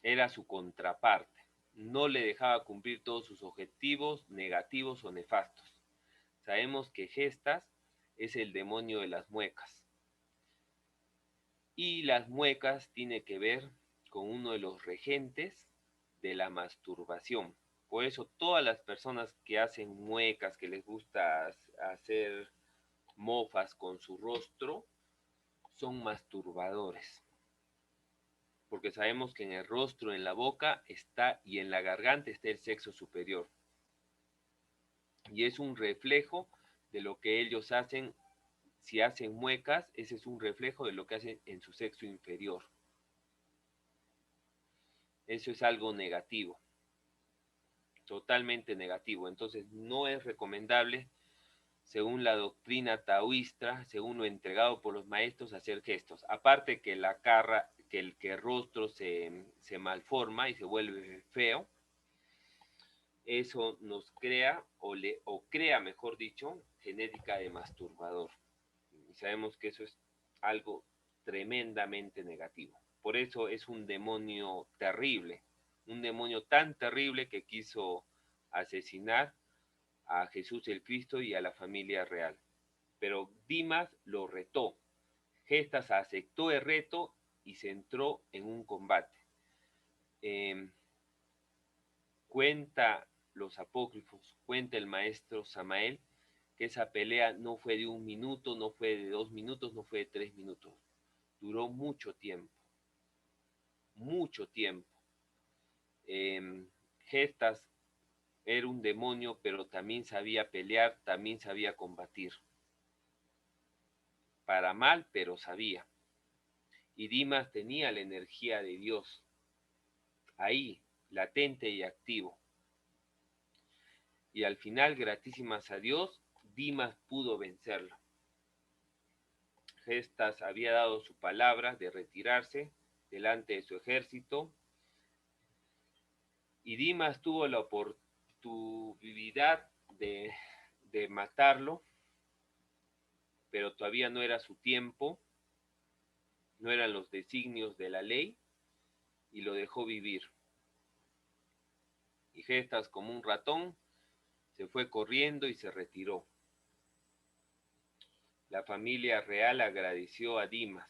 era su contraparte, no le dejaba cumplir todos sus objetivos negativos o nefastos. Sabemos que Gestas es el demonio de las muecas, y las muecas tiene que ver con uno de los regentes de la masturbación. Por eso todas las personas que hacen muecas, que les gusta hacer mofas con su rostro, son masturbadores. Porque sabemos que en el rostro, en la boca está y en la garganta está el sexo superior. Y es un reflejo de lo que ellos hacen. Si hacen muecas, ese es un reflejo de lo que hacen en su sexo inferior. Eso es algo negativo, totalmente negativo. Entonces no es recomendable, según la doctrina taoísta, según lo entregado por los maestros, hacer gestos. Aparte que la cara, que el rostro se malforma y se vuelve feo, eso nos crea, o crea, mejor dicho, genética de masturbador. Y sabemos que eso es algo tremendamente negativo. Por eso es un demonio terrible, un demonio tan terrible que quiso asesinar a Jesús el Cristo y a la familia real. Pero Dimas lo retó. Gestas aceptó el reto y se entró en un combate. Cuenta los apócrifos, cuenta el maestro Samael, que esa pelea no fue de 1 minuto, no fue de 2 minutos, no fue de 3 minutos. Duró mucho tiempo. Mucho tiempo. Gestas era un demonio, pero también sabía pelear, también sabía combatir. Para mal, pero sabía. Y Dimas tenía la energía de Dios, ahí, latente y activo. Y al final, gratísimas a Dios, Dimas pudo vencerlo. Gestas había dado su palabra de retirarse delante de su ejército, y Dimas tuvo la oportunidad de matarlo, pero todavía no era su tiempo, no eran los designios de la ley, y lo dejó vivir. Y Gestas, como un ratón, se fue corriendo y se retiró. La familia real agradeció a Dimas.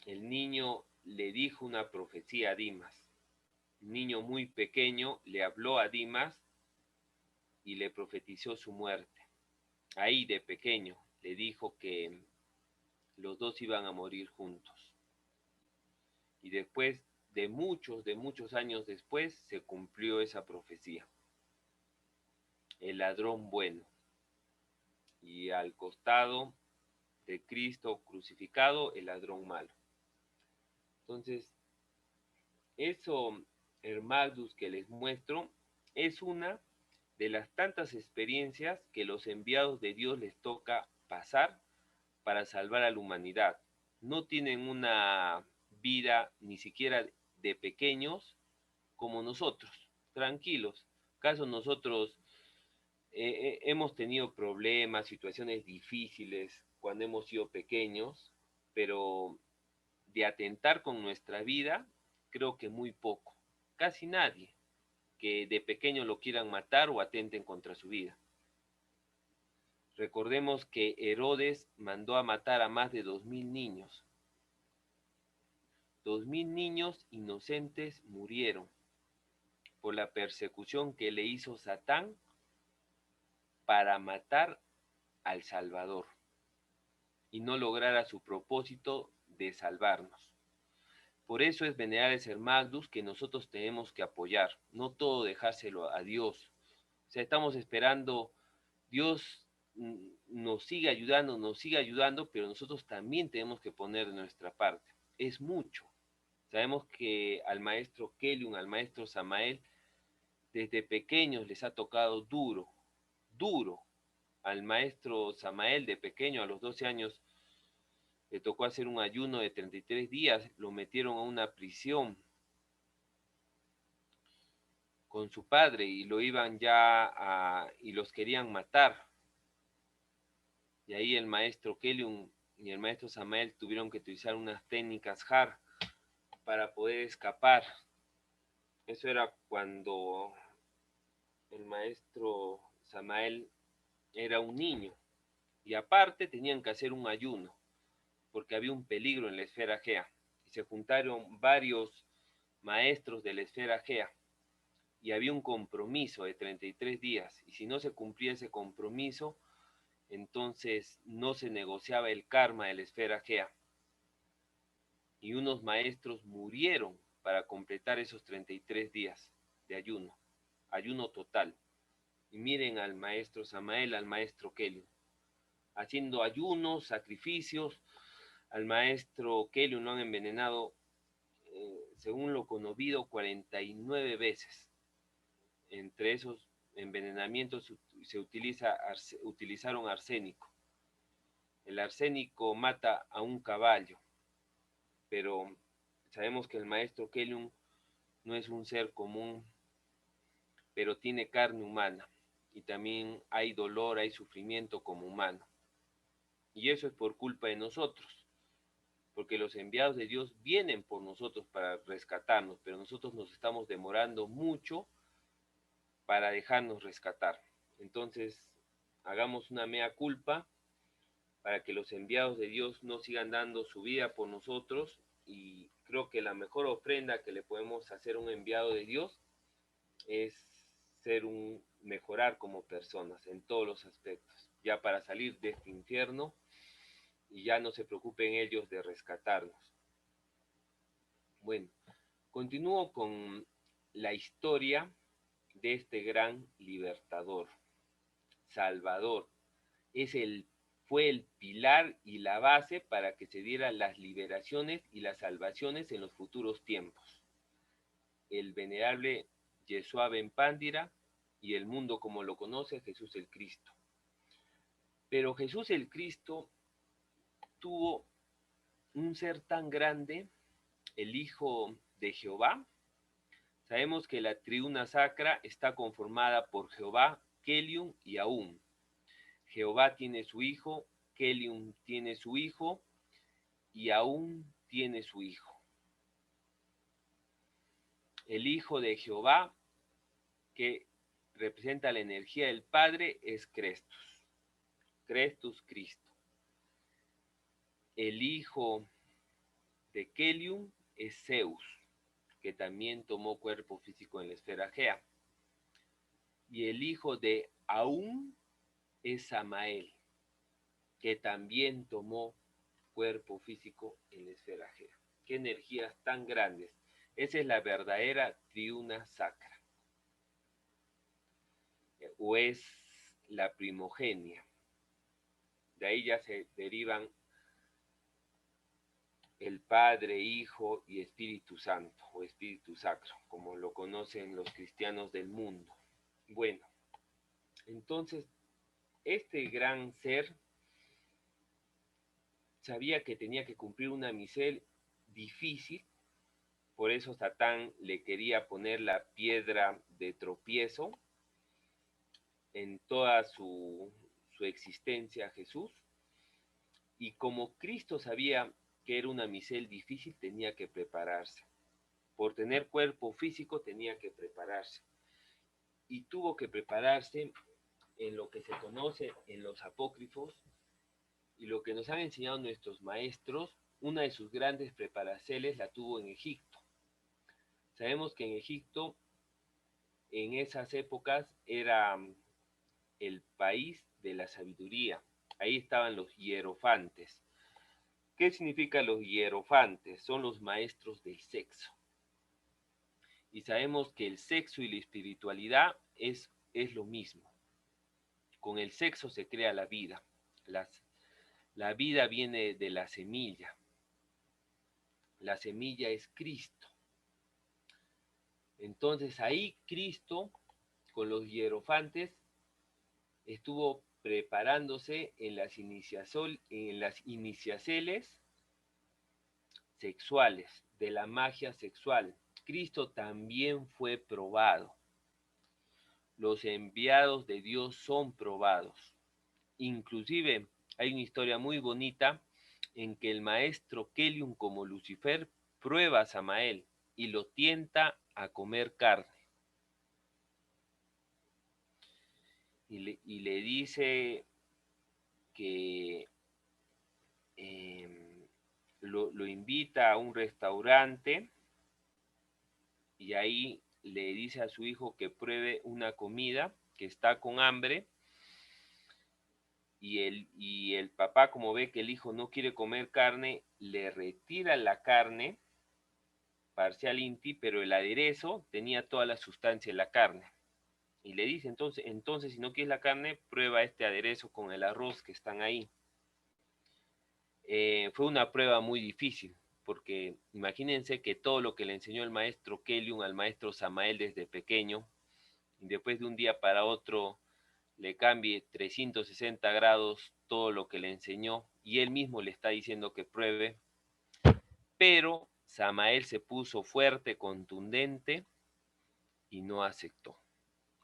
El niño le dijo una profecía a Dimas. Un niño muy pequeño le habló a Dimas y le profetizó su muerte. Ahí de pequeño le dijo que los dos iban a morir juntos. Y después de muchos años después, se cumplió esa profecía. El ladrón bueno. Y al costado de Cristo crucificado, el ladrón malo. Entonces, eso, hermanos, que les muestro, es una de las tantas experiencias que los enviados de Dios les toca pasar para salvar a la humanidad. No tienen una vida ni siquiera de pequeños como nosotros. tranquilos. ¿Acaso nosotros hemos tenido problemas, situaciones difíciles cuando hemos sido pequeños, pero de atentar con nuestra vida, creo que muy poco, casi nadie, que de pequeño lo quieran matar o atenten contra su vida. Recordemos que Herodes mandó a matar a más de 2000 niños. 2000 niños inocentes murieron por la persecución que le hizo Satán para matar al Salvador y no lograra su propósito de salvarnos. Por eso es, venerables hermanos, que nosotros tenemos que apoyar, no todo dejárselo a Dios. O sea, estamos esperando, Dios nos sigue ayudando, pero nosotros también tenemos que poner de nuestra parte. Es mucho. Sabemos que al maestro Keliun, al maestro Samael, desde pequeños les ha tocado duro, duro. Al maestro Samael de pequeño, a los 12 años, le tocó hacer un ayuno de 33 días, lo metieron a una prisión con su padre y lo iban y los querían matar. Y ahí el maestro Keliun y el maestro Samael tuvieron que utilizar unas técnicas HAR para poder escapar. Eso era cuando el maestro Samael era un niño. Y aparte tenían que hacer un ayuno, porque había un peligro en la esfera Gea. Y se juntaron varios maestros de la esfera Gea. Y había un compromiso de 33 días. Y si no se cumplía ese compromiso, entonces no se negociaba el karma de la esfera Gea. Y unos maestros murieron para completar esos 33 días de ayuno. Ayuno total. Y miren al maestro Samael, al maestro Keliun, haciendo ayunos, sacrificios. Al maestro Keliun lo han envenenado, según lo conocido, 49 veces. Entre esos envenenamientos utilizaron arsénico. El arsénico mata a un caballo, pero sabemos que el maestro Keliun no es un ser común, pero tiene carne humana y también hay dolor, hay sufrimiento como humano. Y eso es por culpa de nosotros, porque los enviados de Dios vienen por nosotros para rescatarnos, pero nosotros nos estamos demorando mucho para dejarnos rescatar. Entonces, hagamos una mea culpa para que los enviados de Dios no sigan dando su vida por nosotros, y creo que la mejor ofrenda que le podemos hacer a un enviado de Dios es mejorar como personas en todos los aspectos, ya para salir de este infierno y ya no se preocupen ellos de rescatarnos. Bueno, continúo con la historia de este gran libertador, Salvador. Fue el pilar y la base para que se dieran las liberaciones y las salvaciones en los futuros tiempos. El venerable Yeshua Ben Pandira y el mundo como lo conoce, Jesús el Cristo. Pero Jesús el Cristo tuvo un ser tan grande, el Hijo de Jehová. Sabemos que la triuna sacra está conformada por Jehová, Keliun y Aum. Jehová tiene su hijo, Keliun tiene su hijo y Aum tiene su hijo. El Hijo de Jehová, que representa la energía del Padre, es Crestus. Crestus Cristo. El hijo de Keliun es Zeus, que también tomó cuerpo físico en la esfera Gea. Y el hijo de Aum es Samael, que también tomó cuerpo físico en la esfera Gea. Qué energías tan grandes. Esa es la verdadera triuna sacra. O es la primogenia. De ahí ya se derivan el Padre, Hijo y Espíritu Santo, o Espíritu Sacro, como lo conocen los cristianos del mundo. Bueno, entonces, este gran ser sabía que tenía que cumplir una misión difícil, Por eso Satán le quería poner la piedra de tropiezo en toda su existencia a Jesús. Y como Cristo sabía que era una misión difícil, tenía que prepararse. Por tener cuerpo físico tenía que prepararse. Y tuvo que prepararse en lo que se conoce en los apócrifos y lo que nos han enseñado nuestros maestros. Una de sus grandes preparaciones la tuvo en Egipto. Sabemos que en Egipto, en esas épocas, era el país de la sabiduría. Ahí estaban los hierofantes. ¿Qué significa los hierofantes? Son los maestros del sexo. Y sabemos que el sexo y la espiritualidad es lo mismo. Con el sexo se crea la vida. La vida viene de la semilla. La semilla es Cristo. Entonces ahí Cristo, con los hierofantes, estuvo preparándose en las iniciaciones sexuales, de la magia sexual. Cristo también fue probado. Los enviados de Dios son probados. Inclusive hay una historia muy bonita en que el maestro Kelium, como Lucifer, prueba a Samael y lo tienta a comer carne. Y le dice que lo invita a un restaurante y ahí le dice a su hijo que pruebe una comida, que está con hambre, y el papá, como ve que el hijo no quiere comer carne, le retira la carne parcial inti, pero el aderezo tenía toda la sustancia de la carne. Y le dice, entonces si no quieres la carne, prueba este aderezo con el arroz que están ahí. Fue una prueba muy difícil, porque imagínense que todo lo que le enseñó el maestro Kelium al maestro Samael desde pequeño, y después de un día para otro le cambie 360 grados todo lo que le enseñó, y él mismo le está diciendo que pruebe, pero Samael se puso fuerte, contundente, y no aceptó.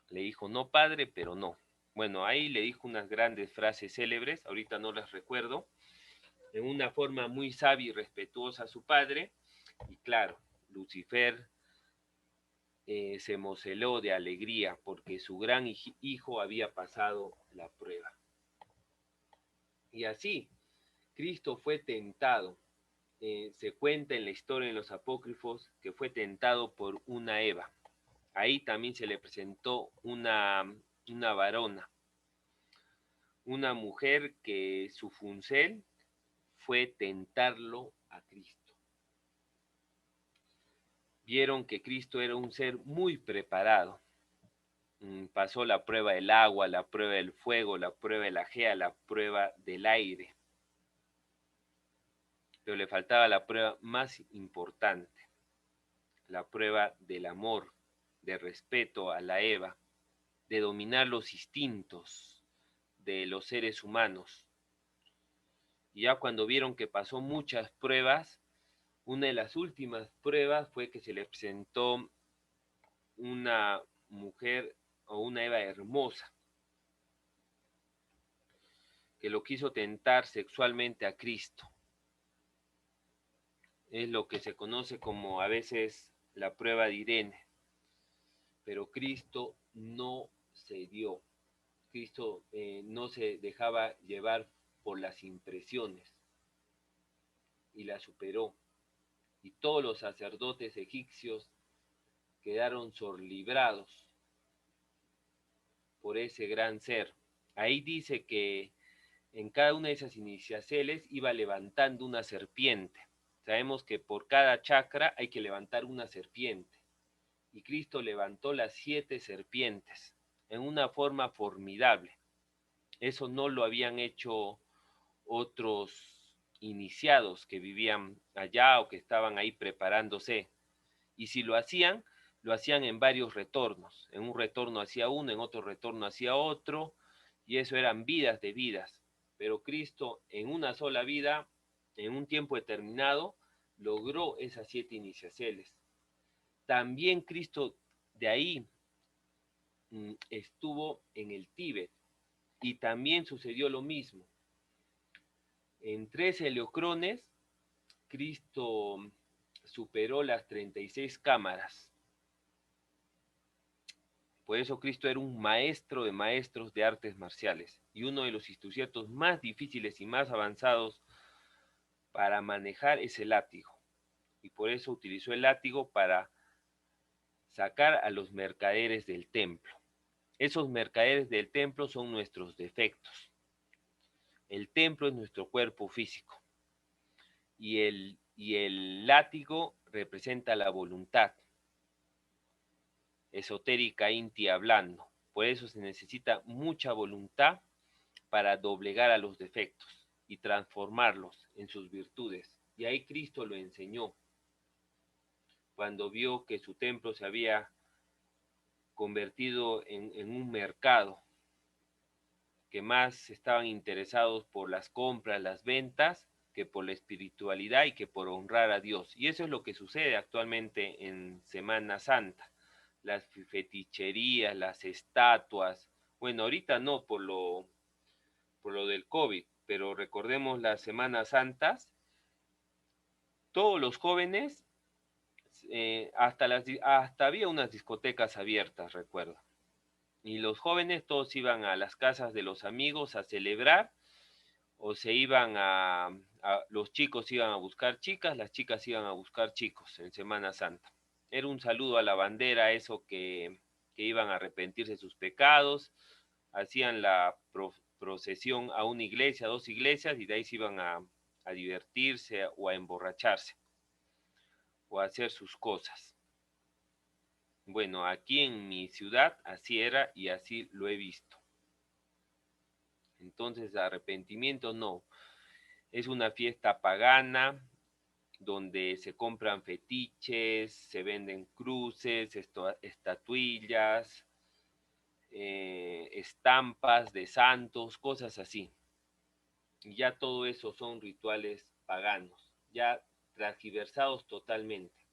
Le dijo, no padre, pero no. Bueno, ahí le dijo unas grandes frases célebres, ahorita no las recuerdo, en una forma muy sabia y respetuosa a su padre, y claro, Lucifer se emocionó de alegría porque su gran hijo había pasado la prueba. Y así, Cristo fue tentado. Se cuenta en la historia, en los apócrifos, que fue tentado por una Eva. Ahí también se le presentó una varona, una mujer que su función fue tentarlo a Cristo. Vieron que Cristo era un ser muy preparado. Pasó la prueba del agua, la prueba del fuego, la prueba de la gea, la prueba del aire. Pero le faltaba la prueba más importante, la prueba del amor, de respeto a la Eva, de dominar los instintos de los seres humanos. Y ya cuando vieron que pasó muchas pruebas, una de las últimas pruebas fue que se le presentó una mujer o una Eva hermosa, que lo quiso tentar sexualmente a Cristo. Es lo que se conoce como a veces la prueba de Irene. Pero Cristo no cedió. Cristo no se dejaba llevar por las impresiones y la superó. Y todos los sacerdotes egipcios quedaron sorlibrados por ese gran ser. Ahí dice que en cada una de esas iniciaciones iba levantando una serpiente. Sabemos que por cada chakra hay que levantar una serpiente. Y Cristo levantó las 7 serpientes en una forma formidable. Eso no lo habían hecho otros iniciados que vivían allá o que estaban ahí preparándose. Y si lo hacían en varios retornos. En un retorno hacia uno, en otro retorno hacia otro, y eso eran vidas de vidas. Pero Cristo en una sola vida, en un tiempo determinado, logró esas 7 iniciaciones. También Cristo de ahí estuvo en el Tíbet y también sucedió lo mismo. En 3 heliocrones, Cristo superó las 36 cámaras. Por eso Cristo era un maestro de maestros de artes marciales y uno de los instrumentos más difíciles y más avanzados para manejar es el látigo. Y por eso utilizó el látigo para sacar a los mercaderes del templo. Esos mercaderes del templo son nuestros defectos. El templo es nuestro cuerpo físico y el látigo representa la voluntad. Esotérica Inti hablando. Por eso se necesita mucha voluntad para doblegar a los defectos y transformarlos en sus virtudes. Y ahí Cristo lo enseñó cuando vio que su templo se había convertido en un mercado, que más estaban interesados por las compras, las ventas, que por la espiritualidad y que por honrar a Dios. Y eso es lo que sucede actualmente en Semana Santa. Las feticherías, las estatuas, bueno, ahorita no por lo del COVID, pero recordemos las Semanas Santas, todos los jóvenes, hasta había unas discotecas abiertas, recuerdo. Y los jóvenes todos iban a las casas de los amigos a celebrar, o se iban los chicos iban a buscar chicas, las chicas iban a buscar chicos en Semana Santa. Era un saludo a la bandera, eso que iban a arrepentirse de sus pecados, hacían la procesión a una iglesia, a 2 iglesias, y de ahí se iban a divertirse o a emborracharse o a hacer sus cosas. Bueno, aquí en mi ciudad así era y así lo he visto. Entonces, arrepentimiento no. Es una fiesta pagana donde se compran fetiches, se venden cruces, estatuillas, estampas de santos, cosas así. Y ya todo eso son rituales paganos, ya transgiversados totalmente.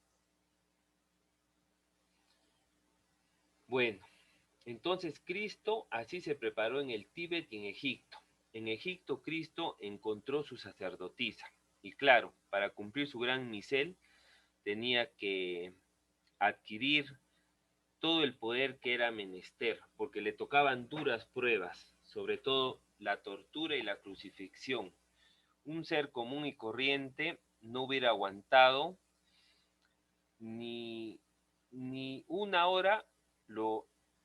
Bueno, entonces Cristo así se preparó en el Tíbet y en Egipto. En Egipto Cristo encontró su sacerdotisa. Y claro, para cumplir su gran misel tenía que adquirir todo el poder que era menester, porque le tocaban duras pruebas, sobre todo la tortura y la crucifixión. Un ser común y corriente no hubiera aguantado ni una hora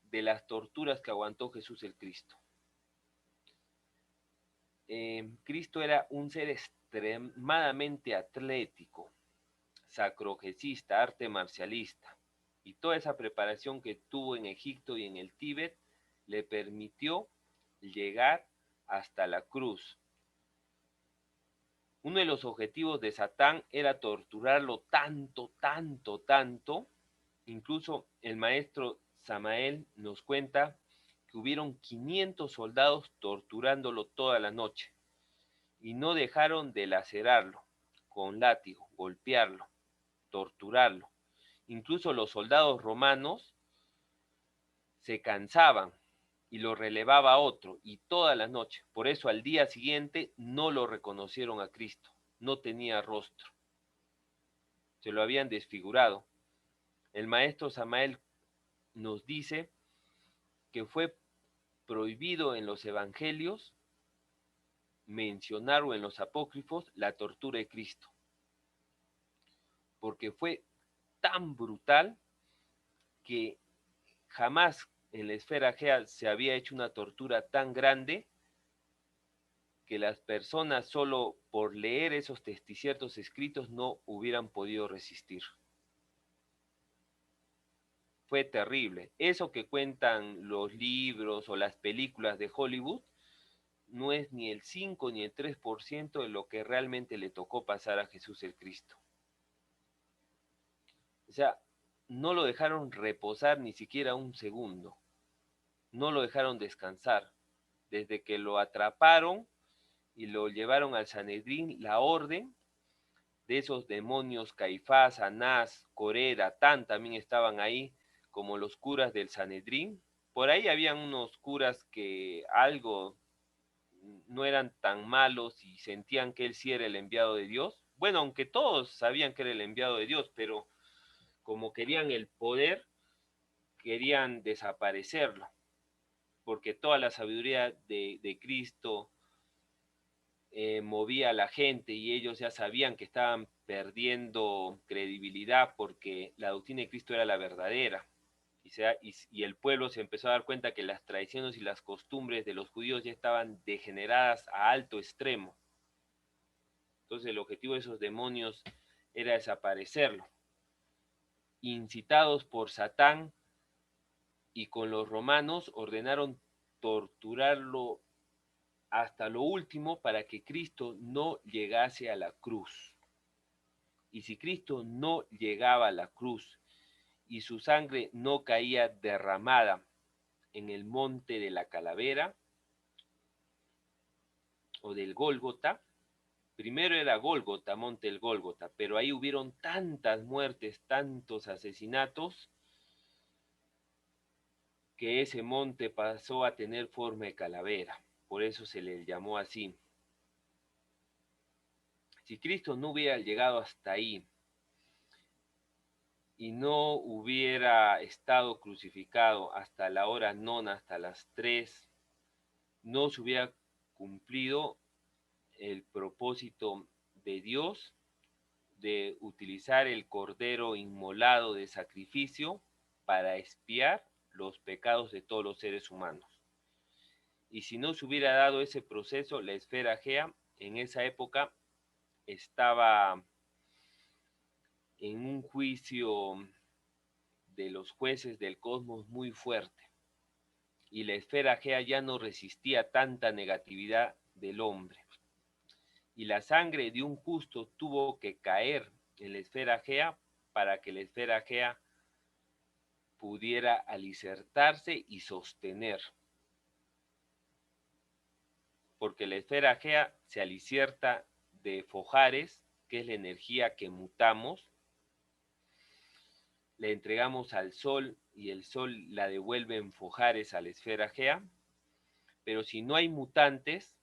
de las torturas que aguantó Jesús el Cristo. Cristo era un ser extremadamente atlético, sacrogesista, arte marcialista, y toda esa preparación que tuvo en Egipto y en el Tíbet le permitió llegar hasta la cruz. Uno de los objetivos de Satán era torturarlo tanto, tanto, tanto. Incluso el maestro Samael nos cuenta que hubieron 500 soldados torturándolo toda la noche y no dejaron de lacerarlo con látigo, golpearlo, torturarlo. Incluso los soldados romanos se cansaban y lo relevaba otro, y toda la noche. Por eso al día siguiente no lo reconocieron a Cristo, no tenía rostro, se lo habían desfigurado. El maestro Samael nos dice que fue prohibido en los evangelios mencionar, o en los apócrifos, la tortura de Cristo, porque fue tan brutal que jamás en la esfera gea se había hecho una tortura tan grande que las personas solo por leer esos ciertos escritos no hubieran podido resistir. Fue terrible. Eso que cuentan los libros o las películas de Hollywood no es ni el 5 ni el 3% de lo que realmente le tocó pasar a Jesús el Cristo. O sea, no lo dejaron reposar ni siquiera un segundo. No lo dejaron descansar. Desde que lo atraparon y lo llevaron al Sanedrín, la orden, de esos demonios, Caifás, Anás, Coré, Datán también estaban ahí, como los curas del Sanedrín. Por ahí habían unos curas que algo no eran tan malos y sentían que él sí era el enviado de Dios. Bueno, aunque todos sabían que era el enviado de Dios, pero como querían el poder, querían desaparecerlo, porque toda la sabiduría de Cristo movía a la gente y ellos ya sabían que estaban perdiendo credibilidad porque la doctrina de Cristo era la verdadera. Y el pueblo se empezó a dar cuenta que las tradiciones y las costumbres de los judíos ya estaban degeneradas a alto extremo. Entonces el objetivo de esos demonios era desaparecerlo. Incitados por Satán y con los romanos, ordenaron torturarlo hasta lo último para que Cristo no llegase a la cruz. Y si Cristo no llegaba a la cruz y su sangre no caía derramada en el monte de la calavera o del Gólgota, primero era Gólgota, monte del Gólgota, pero ahí hubieron tantas muertes, tantos asesinatos, que ese monte pasó a tener forma de calavera. Por eso se le llamó así. Si Cristo no hubiera llegado hasta ahí y no hubiera estado crucificado hasta la hora nona, hasta las 3, no se hubiera cumplido el propósito de Dios de utilizar el cordero inmolado de sacrificio para expiar los pecados de todos los seres humanos. Y si no se hubiera dado ese proceso, la esfera Gea en esa época estaba en un juicio de los jueces del cosmos muy fuerte. Y la esfera Gea ya no resistía tanta negatividad del hombre. Y la sangre de un justo tuvo que caer en la esfera Gea para que la esfera Gea pudiera alicertarse y sostener. Porque la esfera Gea se alicierta de fojares, que es la energía que mutamos, le entregamos al sol y el sol la devuelve en fojares a la esfera Gea, pero si no hay mutantes,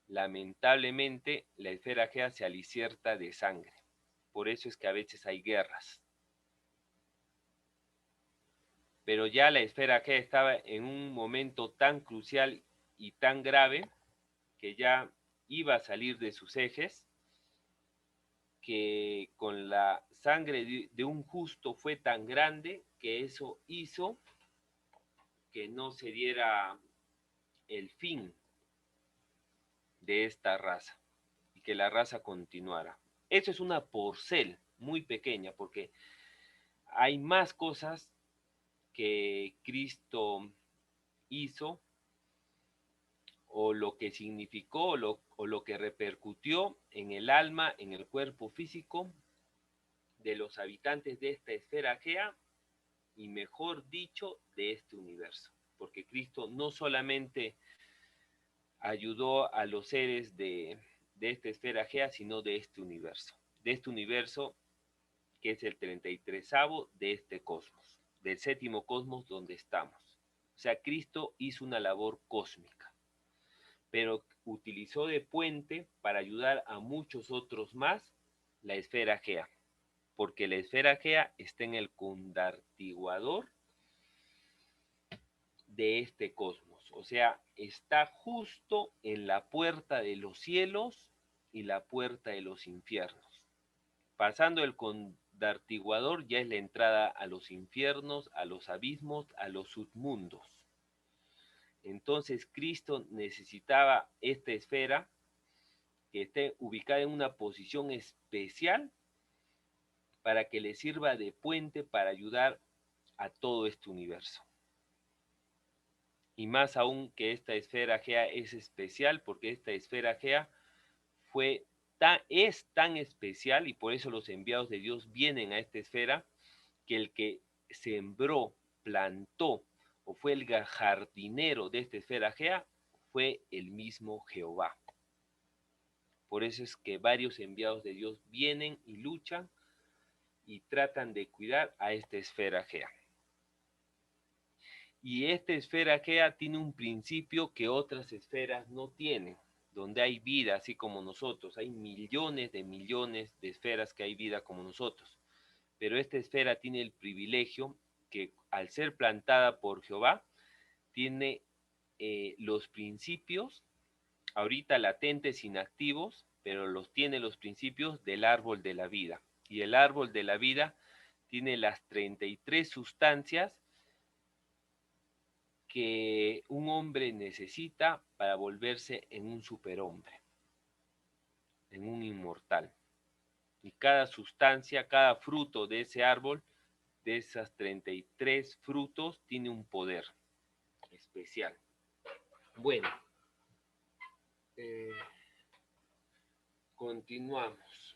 lamentablemente la esfera Gea se alicierta de sangre. Por eso es que a veces hay guerras. Pero ya la esfera Gea estaba en un momento tan crucial y tan grave que ya iba a salir de sus ejes, que con la sangre de un justo fue tan grande que eso hizo que no se diera el fin de esta raza y que la raza continuara. Eso es una porcel muy pequeña porque hay más cosas que Cristo hizo o lo que significó o lo que repercutió en el alma, en el cuerpo físico de los habitantes de esta esfera Gea y mejor dicho de este universo, porque Cristo no solamente ayudó a los seres de esta esfera Gea, sino de este universo que es el 33avo de este cosmos, del séptimo cosmos donde estamos. O sea, Cristo hizo una labor cósmica, pero utilizó de puente para ayudar a muchos otros más la esfera Gea, porque la esfera Gea está en el condartiguador de este cosmos, o sea, está justo en la puerta de los cielos y la puerta de los infiernos. Pasando el condartiguador ya es la entrada a los infiernos, a los abismos, a los submundos. Entonces Cristo necesitaba esta esfera que esté ubicada en una posición especial para que le sirva de puente para ayudar a todo este universo. Y más aún que esta esfera Gea es especial porque esta esfera Gea es tan especial y por eso los enviados de Dios vienen a esta esfera, que el que sembró, plantó o fue el jardinero de esta esfera Gea fue el mismo Jehová. Por eso es que varios enviados de Dios vienen y luchan y tratan de cuidar a esta esfera Gea. Y esta esfera Gea tiene un principio que otras esferas no tienen, donde hay vida así como nosotros. Hay millones de esferas que hay vida como nosotros. Pero esta esfera tiene el privilegio que al ser plantada por Jehová, tiene los principios, ahorita latentes, inactivos, pero los tiene los principios del árbol de la vida. Y el árbol de la vida tiene las 33 sustancias que un hombre necesita para volverse en un superhombre, en un inmortal. Y cada sustancia, cada fruto de ese árbol, de esas 33 frutos, tiene un poder especial. Bueno, continuamos.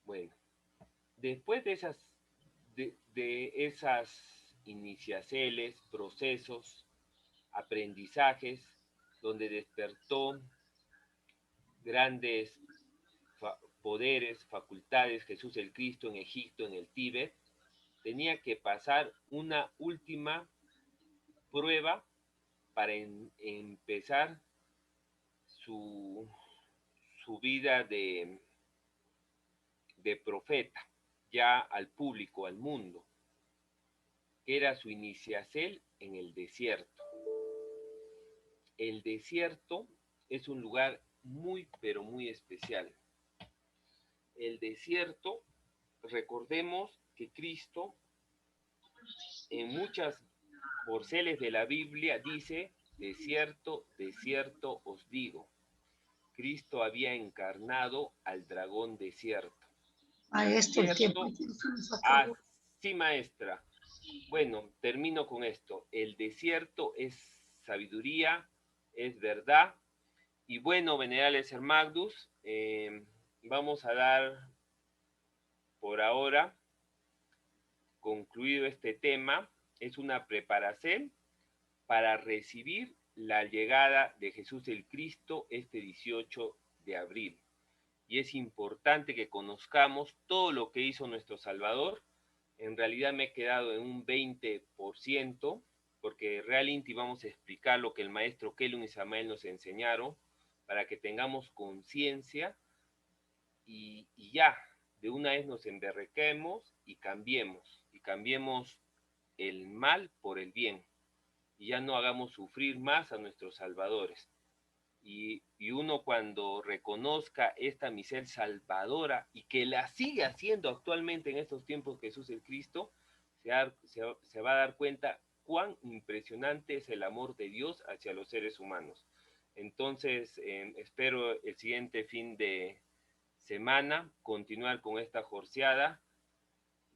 Bueno, después de esas iniciaciones, procesos, aprendizajes, donde despertó grandes poderes, facultades Jesús el Cristo en Egipto, en el Tíbet, tenía que pasar una última prueba para empezar su vida de profeta, ya al público, al mundo, que era su iniciación en el desierto. El desierto es un lugar muy, pero muy especial. El desierto, recordemos que Cristo en muchas porceles de la Biblia dice, desierto, desierto os digo. Cristo había encarnado al dragón desierto. Maestro, el tiempo. Sí, maestra. Bueno, termino con esto. El desierto es sabiduría, es verdad. Y bueno, venerables Hermagnus, vamos a dar por ahora concluido este tema. Es una preparación para recibir la llegada de Jesús el Cristo este 18 de abril. Y es importante que conozcamos todo lo que hizo nuestro Salvador. En realidad me he quedado en un 20%, porque realmente vamos a explicar lo que el maestro Kelun y Samael nos enseñaron, para que tengamos conciencia y ya, de una vez nos emberrequemos y cambiemos el mal por el bien, y ya no hagamos sufrir más a nuestros salvadores. Y uno cuando reconozca esta misión salvadora y que la sigue haciendo actualmente en estos tiempos Jesús el Cristo, se va a dar cuenta cuán impresionante es el amor de Dios hacia los seres humanos. Entonces, espero el siguiente fin de semana continuar con esta jorciada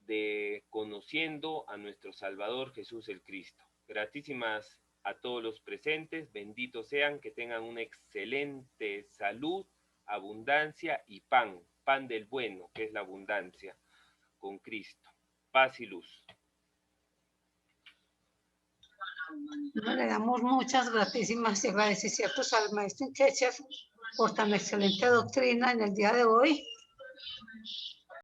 de conociendo a nuestro Salvador Jesús el Cristo. Gratísimas a todos los presentes, benditos sean, que tengan una excelente salud, abundancia y pan del bueno, que es la abundancia, con Cristo. Paz y luz. Le damos muchas gratísimas y agradecimientos al maestro Inquechef por tan excelente doctrina en el día de hoy.